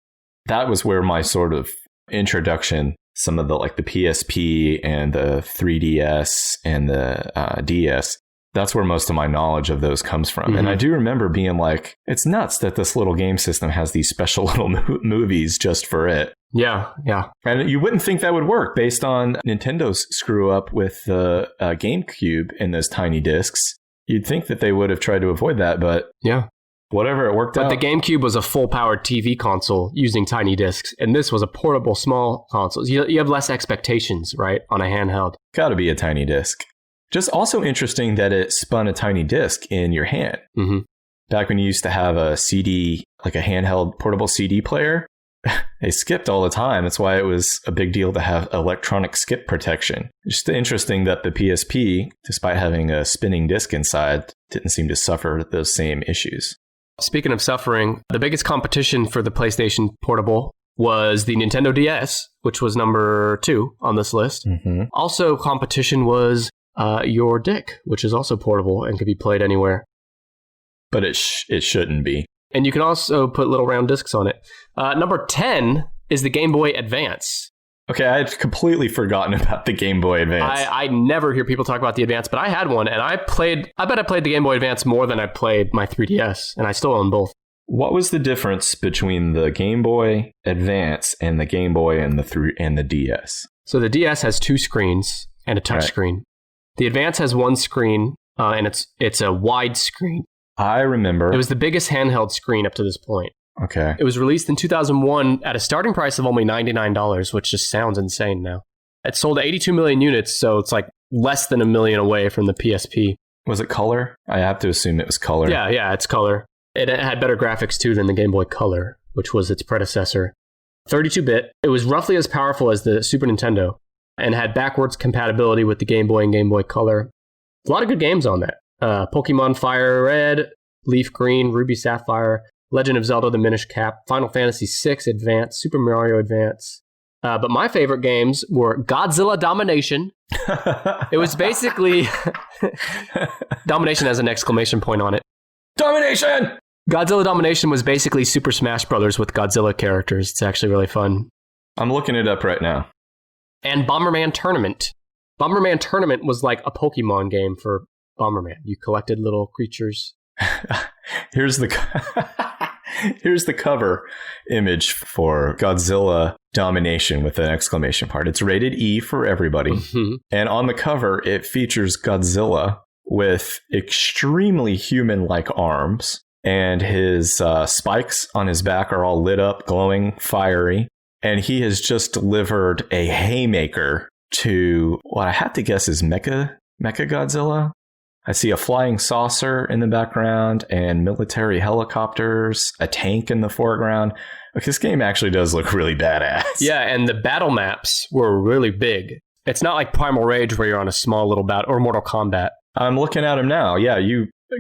That was where my sort of introduction, some of the like the PSP and the 3DS and the DS, that's where most of my knowledge of those comes from. Mm-hmm. And I do remember being like, it's nuts that this little game system has these special little movies just for it. Yeah, yeah. And you wouldn't think that would work based on Nintendo's screw up with the GameCube and those tiny discs. You'd think that they would have tried to avoid that, but yeah, whatever, it worked out. But the GameCube was a full-powered TV console using tiny discs, and this was a portable small console. You have less expectations, right, on a handheld. Gotta be a tiny disc. Just also interesting that it spun a tiny disc in your hand. Mm-hmm. Back when you used to have a CD, like a handheld portable CD player, they skipped all the time. That's why it was a big deal to have electronic skip protection. Just interesting that the PSP, despite having a spinning disc inside, didn't seem to suffer those same issues. Speaking of suffering, the biggest competition for the PlayStation Portable was the Nintendo DS, which was number 2 on this list. Mm-hmm. Also, competition was your Dick, which is also portable and could be played anywhere. But it shouldn't be. And you can also put little round discs on it. Number 10 is the Game Boy Advance. Okay, I had completely forgotten about the Game Boy Advance. I never hear people talk about the Advance, but I had one, and I bet I played the Game Boy Advance more than I played my 3DS, and I still own both. What was the difference between the Game Boy Advance and the Game Boy and the DS? So the DS has 2 screens and a touch screen. The Advance has 1 screen, and it's a wide screen. I remember. It was the biggest handheld screen up to this point. Okay. It was released in 2001 at a starting price of only $99, which just sounds insane now. It sold 82 million units, so it's like less than a million away from the PSP. Was it color? I have to assume it was color. Yeah, it's color. It had better graphics too than the Game Boy Color, which was its predecessor. 32-bit. It was roughly as powerful as the Super Nintendo and had backwards compatibility with the Game Boy and Game Boy Color. A lot of good games on that. Pokemon Fire Red, Leaf Green, Ruby Sapphire, Legend of Zelda: The Minish Cap, Final Fantasy VI Advance, Super Mario Advance. But my favorite games were Godzilla Domination. It was basically... Domination has an exclamation point on it. Domination! Godzilla Domination was basically Super Smash Brothers with Godzilla characters. It's actually really fun. I'm looking it up right now. And Bomberman Tournament. Bomberman Tournament was like a Pokemon game for Bomberman. You collected little creatures. Here's the cover image for Godzilla Domination with an exclamation point. It's rated E for everybody. Mm-hmm. And on the cover, it features Godzilla with extremely human-like arms. And his spikes on his back are all lit up, glowing, fiery. And he has just delivered a haymaker to what I have to guess is Mecha Godzilla. I see a flying saucer in the background and military helicopters, a tank in the foreground. Like, this game actually does look really badass. Yeah, and the battle maps were really big. It's not like Primal Rage where you're on a small little battle, or Mortal Kombat. I'm looking at him now. Yeah,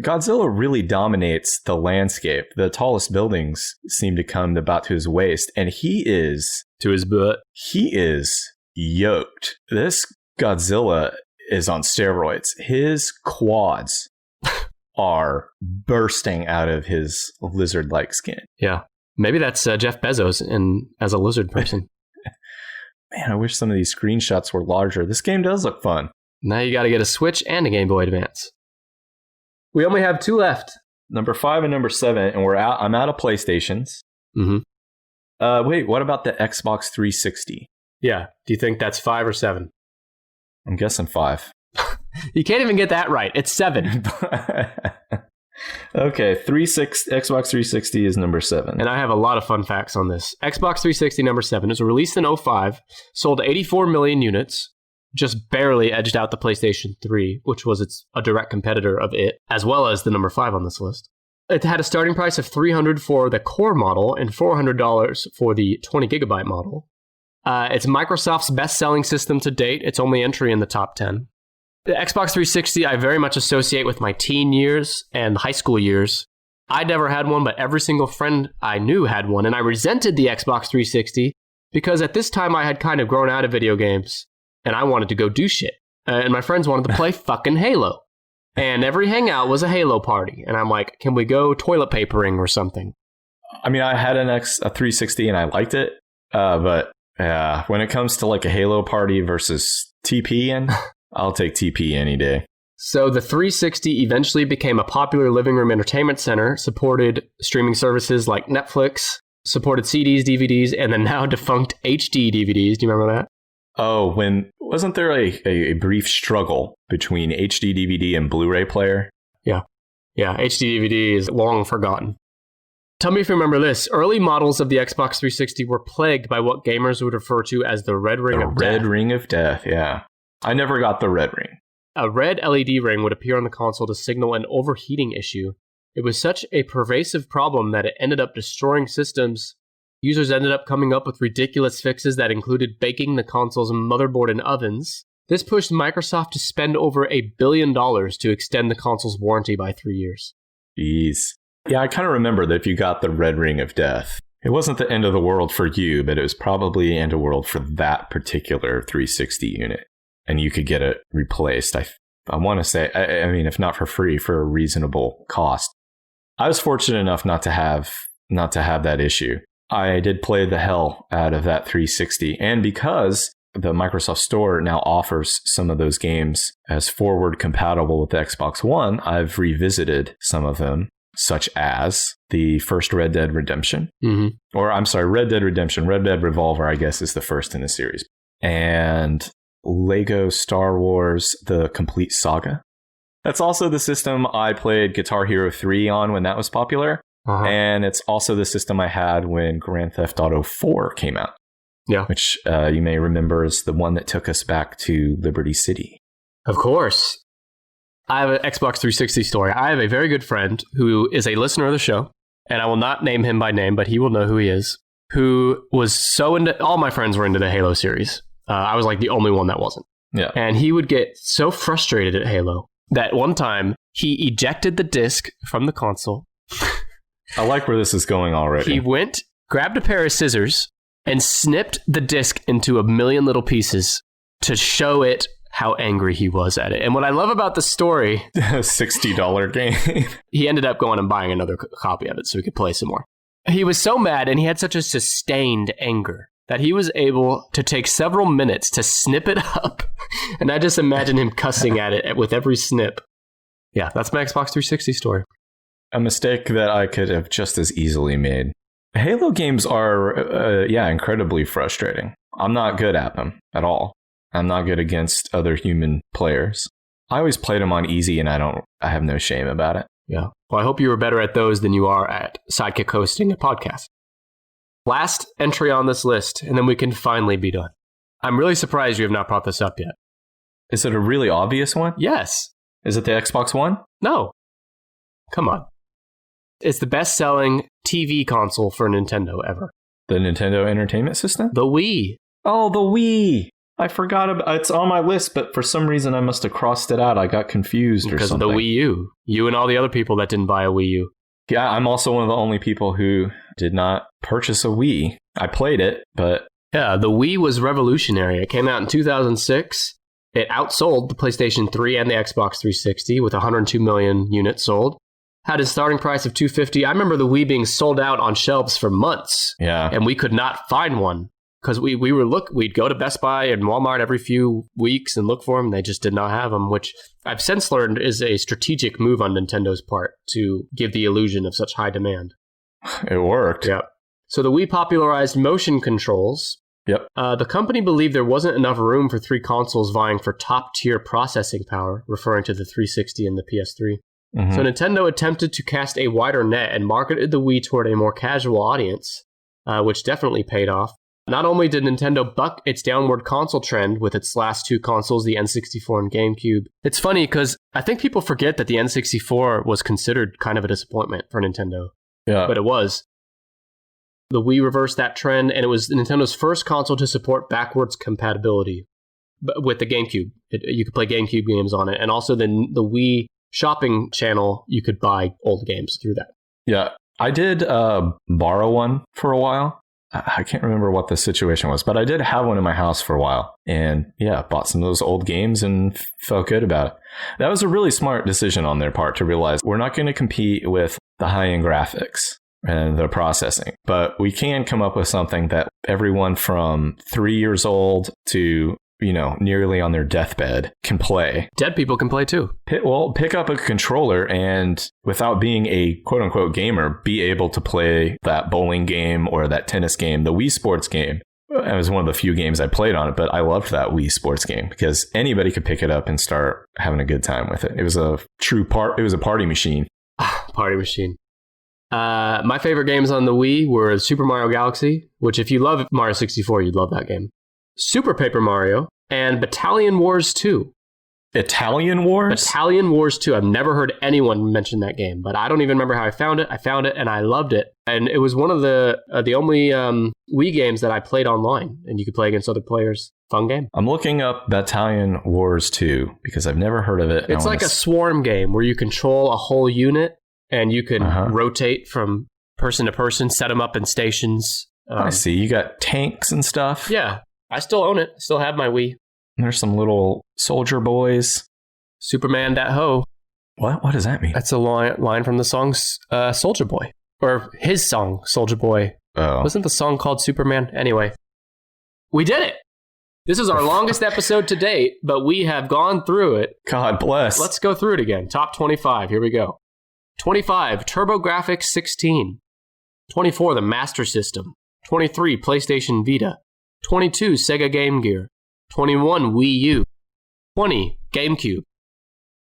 Godzilla really dominates the landscape. The tallest buildings seem to come about to his waist, and he is... To his butt. He is yoked. This Godzilla is on steroids. His quads are bursting out of his lizard-like skin. Yeah. Maybe that's Jeff Bezos as a lizard person. Man, I wish some of these screenshots were larger. This game does look fun. Now you got to get a Switch and a Game Boy Advance. We only have 2 left. Number 5 and number 7, and I'm out of PlayStations. Mm-hmm. Wait, what about the Xbox 360? Yeah. Do you think that's 5 or 7? I'm guessing 5. You can't even get that right. It's 7. Okay, Xbox 360 is number 7. And I have a lot of fun facts on this. Xbox 360 number 7 is released in 2005, sold 84 million units, just barely edged out the PlayStation 3, which was a direct competitor of it, as well as the number 5 on this list. It had a starting price of $300 for the core model and $400 for the 20 gigabyte model. It's Microsoft's best-selling system to date. Its only entry in the top 10. The Xbox 360 I very much associate with my teen years and high school years. I never had one, but every single friend I knew had one, and I resented the Xbox 360 because at this time I had kind of grown out of video games, and I wanted to go do shit. And my friends wanted to play fucking Halo. And every hangout was a Halo party. And I'm like, can we go toilet papering or something? I mean, I had a 360 and I liked it, but when it comes to like a Halo party versus TP-ing, I'll take TP any day. So the 360 eventually became a popular living room entertainment center, supported streaming services like Netflix, supported CDs, DVDs, and the now defunct HD DVDs. Do you remember that? Oh, wasn't there a brief struggle between HD DVD and Blu-ray player? Yeah, HD DVD is long forgotten. Tell me if you remember this. Early models of the Xbox 360 were plagued by what gamers would refer to as the red ring of death. Red ring of death, yeah. I never got the red ring. A red LED ring would appear on the console to signal an overheating issue. It was such a pervasive problem that it ended up destroying systems. Users ended up coming up with ridiculous fixes that included baking the console's motherboard in ovens. This pushed Microsoft to spend over $1 billion to extend the console's warranty by 3 years. Jeez. Yeah, I kind of remember that if you got the red ring of death, it wasn't the end of the world for you, but it was probably the end of the world for that particular 360 unit. And you could get it replaced. I want to say, I mean, if not for free, for a reasonable cost. I was fortunate enough not to have that issue. I did play the hell out of that 360, and because the Microsoft Store now offers some of those games as forward compatible with the Xbox One, I've revisited some of them, such as the first Red Dead Redemption. Mm-hmm. Or, I'm sorry, Red Dead Redemption. Red Dead Revolver, I guess, is the first in the series. And Lego Star Wars, The Complete Saga. That's also the system I played Guitar Hero 3 on when that was popular. Uh-huh. And it's also the system I had when Grand Theft Auto 4 came out. Yeah. Which you may remember is the one that took us back to Liberty City. Of course. I have an Xbox 360 story. I have a very good friend who is a listener of the show, and I will not name him by name, but he will know who he is, who was so into... All my friends were into the Halo series. I was like the only one that wasn't. Yeah. And he would get so frustrated at Halo that one time he ejected the disc from the console I like where this is going already. He went, grabbed a pair of scissors, and snipped the disc into a million little pieces to show it how angry he was at it. And what I love about the story... $60 game. He ended up going and buying another copy of it so he could play some more. He was so mad and he had such a sustained anger that he was able to take several minutes to snip it up. And I just imagine him cussing at it with every snip. Yeah, that's my Xbox 360 story. A mistake that I could have just as easily made. Halo games are, incredibly frustrating. I'm not good at them at all. I'm not good against other human players. I always played them on easy and I have no shame about it. Yeah. Well, I hope you were better at those than you are at Sidekick hosting a podcast. Last entry on this list, and then we can finally be done. I'm really surprised you have not brought this up yet. Is it a really obvious one? Yes. Is it the Xbox One? No. Come on. It's the best-selling TV console for Nintendo ever. The Nintendo Entertainment System? The Wii. Oh, the Wii. I forgot about it's on my list, but for some reason I must have crossed it out. I got confused or something. Because of the Wii U. You and all the other people that didn't buy a Wii U. Yeah, I'm also one of the only people who did not purchase a Wii. I played it, but... Yeah, the Wii was revolutionary. It came out in 2006. It outsold the PlayStation 3 and the Xbox 360 with 102 million units sold. Had a starting price of $250. I remember the Wii being sold out on shelves for months. Yeah. And we could not find one. Because we'd go to Best Buy and Walmart every few weeks and look for them. They just did not have them, which I've since learned is a strategic move on Nintendo's part to give the illusion of such high demand. It worked. Yep. So the Wii popularized motion controls. Yep. The company believed there wasn't enough room for three consoles vying for top-tier processing power, referring to the 360 and the PS3. Mm-hmm. So Nintendo attempted to cast a wider net and marketed the Wii toward a more casual audience, which definitely paid off. Not only did Nintendo buck its downward console trend with its last two consoles, the N64 and GameCube. It's funny because I think people forget that the N64 was considered kind of a disappointment for Nintendo. Yeah. But it was. The Wii reversed that trend, and it was Nintendo's first console to support backwards compatibility with the GameCube. You could play GameCube games on it, and also the Wii shopping channel, you could buy old games through that. Yeah. I did borrow one for a while. I can't remember what the situation was, but I did have one in my house for a while. And yeah, bought some of those old games and felt good about it. That was a really smart decision on their part to realize we're not going to compete with the high-end graphics and the processing, but we can come up with something that everyone from 3 years old to, nearly on their deathbed can play. Dead people can play too. Pick up a controller and without being a quote unquote gamer, be able to play that bowling game or that tennis game, the Wii Sports game. It was one of the few games I played on it, but I loved that Wii Sports game because anybody could pick it up and start having a good time with it. It was a party machine. Party machine. My favorite games on the Wii were Super Mario Galaxy, which if you love Mario 64, you'd love that game. Super Paper Mario, and Battalion Wars 2. Italian Wars? Battalion Wars 2. I've never heard anyone mention that game, but I don't even remember how I found it. I found it and I loved it. And it was one of the only Wii games that I played online, and you could play against other players. Fun game. I'm looking up Battalion Wars 2 because I've never heard of it. It's like a swarm game where you control a whole unit and you can rotate from person to person, set them up in stations. I see. You got tanks and stuff. Yeah. I still own it. I still have my Wii. There's some little soldier boys. Superman dat ho. What does that mean? That's a line from the song Soldier Boy. Or his song, Soldier Boy. Oh. Wasn't the song called Superman? Anyway. We did it! This is our longest episode to date, but we have gone through it. God bless. Let's go through it again. Top 25. Here we go. 25, TurboGrafx 16. 24, the Master System. 23, PlayStation Vita. 22, Sega Game Gear. 21, Wii U. 20, GameCube.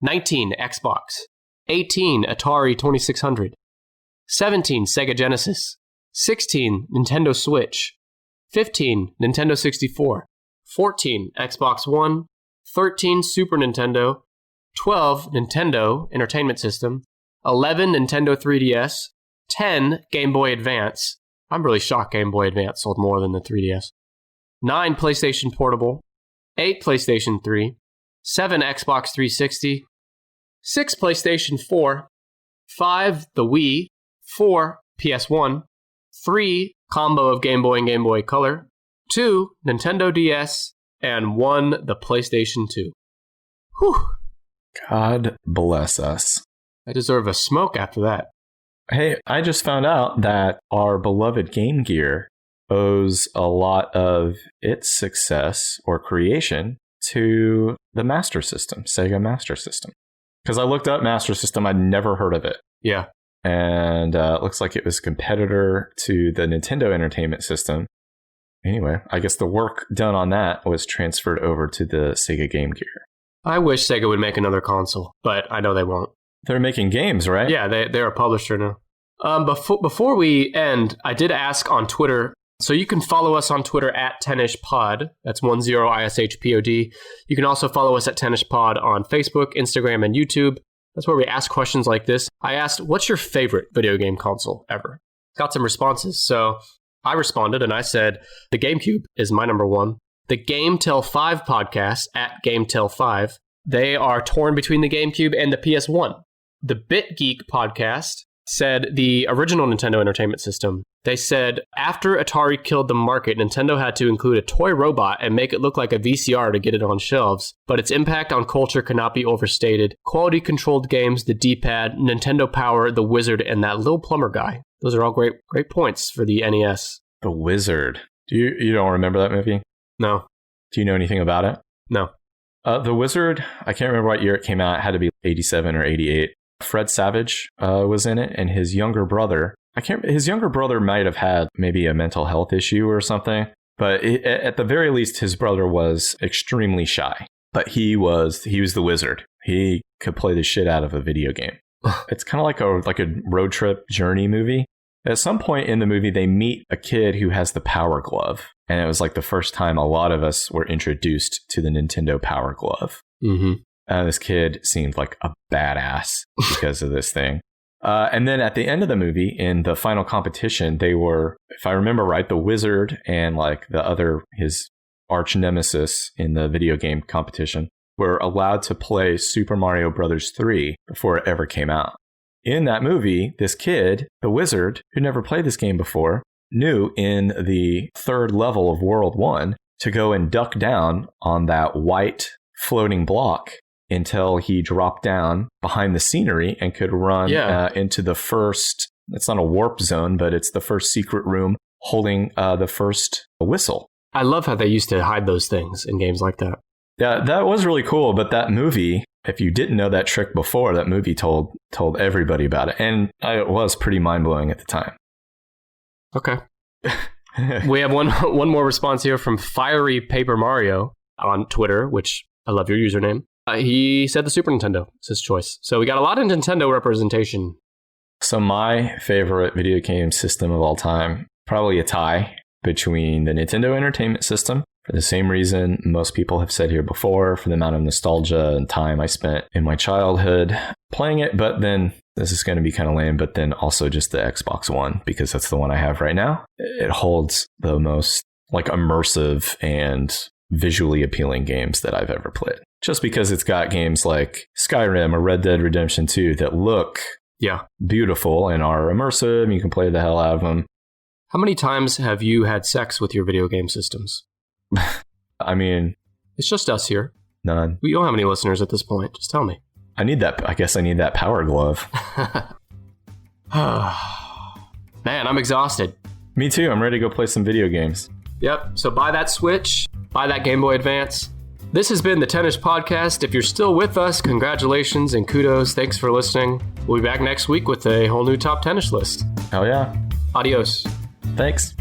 19, Xbox. 18, Atari 2600. 17, Sega Genesis. 16, Nintendo Switch. 15, Nintendo 64. 14, Xbox One. 13, Super Nintendo. 12, Nintendo Entertainment System. 11, Nintendo 3DS. 10, Game Boy Advance. I'm really shocked Game Boy Advance sold more than the 3DS. 9, PlayStation Portable. 8, PlayStation 3. 7, Xbox 360. 6, PlayStation 4. 5, the Wii. 4, PS1, 3, combo of Game Boy and Game Boy Color, 2, Nintendo DS, and 1, the PlayStation 2. Whew. God bless us. I deserve a smoke after that. Hey, I just found out that our beloved Game Gear owes a lot of its success or creation to the Master System, Sega Master System. Because I looked up Master System, I'd never heard of it. Yeah. And it looks like it was a competitor to the Nintendo Entertainment System. Anyway, I guess the work done on that was transferred over to the Sega Game Gear. I wish Sega would make another console, but I know they won't. They're making games, right? Yeah, they're a publisher now. Before we end, I did ask on Twitter, so you can follow us on Twitter at tenishpod. That's 10ishpod. You can also follow us at tenishpod on Facebook, Instagram, and YouTube. That's where we ask questions like this. I asked, what's your favorite video game console ever? Got some responses. So I responded and I said, the GameCube is my number one. The GameTell5 podcast at GameTell5, they are torn between the GameCube and the PS1. The Bit Geek podcast said the original Nintendo Entertainment System. They said after Atari killed the market, Nintendo had to include a toy robot and make it look like a VCR to get it on shelves. But its impact on culture cannot be overstated. Quality controlled games, the D-pad, Nintendo Power, the Wizard, and that little plumber guy. Those are all great points for the NES. The Wizard. You don't remember that movie? No. Do you know anything about it? No. The Wizard, I can't remember what year it came out. It had to be 87 or 88. Fred Savage was in it, and his younger brother. His younger brother might have had maybe a mental health issue or something, but at the very least, his brother was extremely shy. But he was the Wizard. He could play the shit out of a video game. It's kind of like a road trip journey movie. At some point in the movie, they meet a kid who has the Power Glove, and it was like the first time a lot of us were introduced to the Nintendo Power Glove. Mm-hmm. This kid seemed like a badass because of this thing. And then at the end of the movie, in the final competition, they were, if I remember right, the Wizard and like his arch nemesis in the video game competition were allowed to play Super Mario Bros. 3 before it ever came out. In that movie, this kid, the Wizard, who never played this game before, knew in the third level of World 1 to go and duck down on that white floating block until he dropped down behind the scenery and could run into the first, it's not a warp zone, but it's the first secret room holding the first whistle. I love how they used to hide those things in games like that. Yeah, that was really cool. But that movie, if you didn't know that trick before, that movie told everybody about it. And it was pretty mind-blowing at the time. Okay. We have one more response here from Fiery Paper Mario on Twitter, which I love your username. He said the Super Nintendo is his choice. So we got a lot of Nintendo representation. So my favorite video game system of all time, probably a tie between the Nintendo Entertainment System, for the same reason most people have said here before, for the amount of nostalgia and time I spent in my childhood playing it. But then, this is going to be kind of lame, but then also just the Xbox One, because that's the one I have right now. It holds the most like immersive and visually appealing games that I've ever played. Just because it's got games like Skyrim or Red Dead Redemption 2 that look beautiful and are immersive. You can play the hell out of them. How many times have you had sex with your video game systems? I mean, it's just us here. None. We don't have any listeners at this point. Just tell me. I guess I need that Power Glove. Man, I'm exhausted. Me too. I'm ready to go play some video games. Yep. So buy that Switch, buy that Game Boy Advance. This has been the Tennis Podcast. If you're still with us, congratulations and kudos. Thanks for listening. We'll be back next week with a whole new top tennis list. Hell yeah. Adios. Thanks.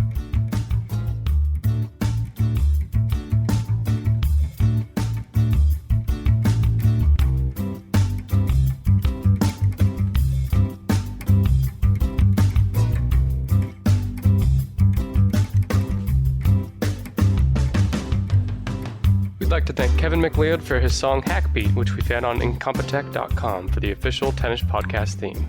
We'd like to thank Kevin MacLeod for his song Hackbeat, which we found on incompetech.com for the official Tennis Podcast theme.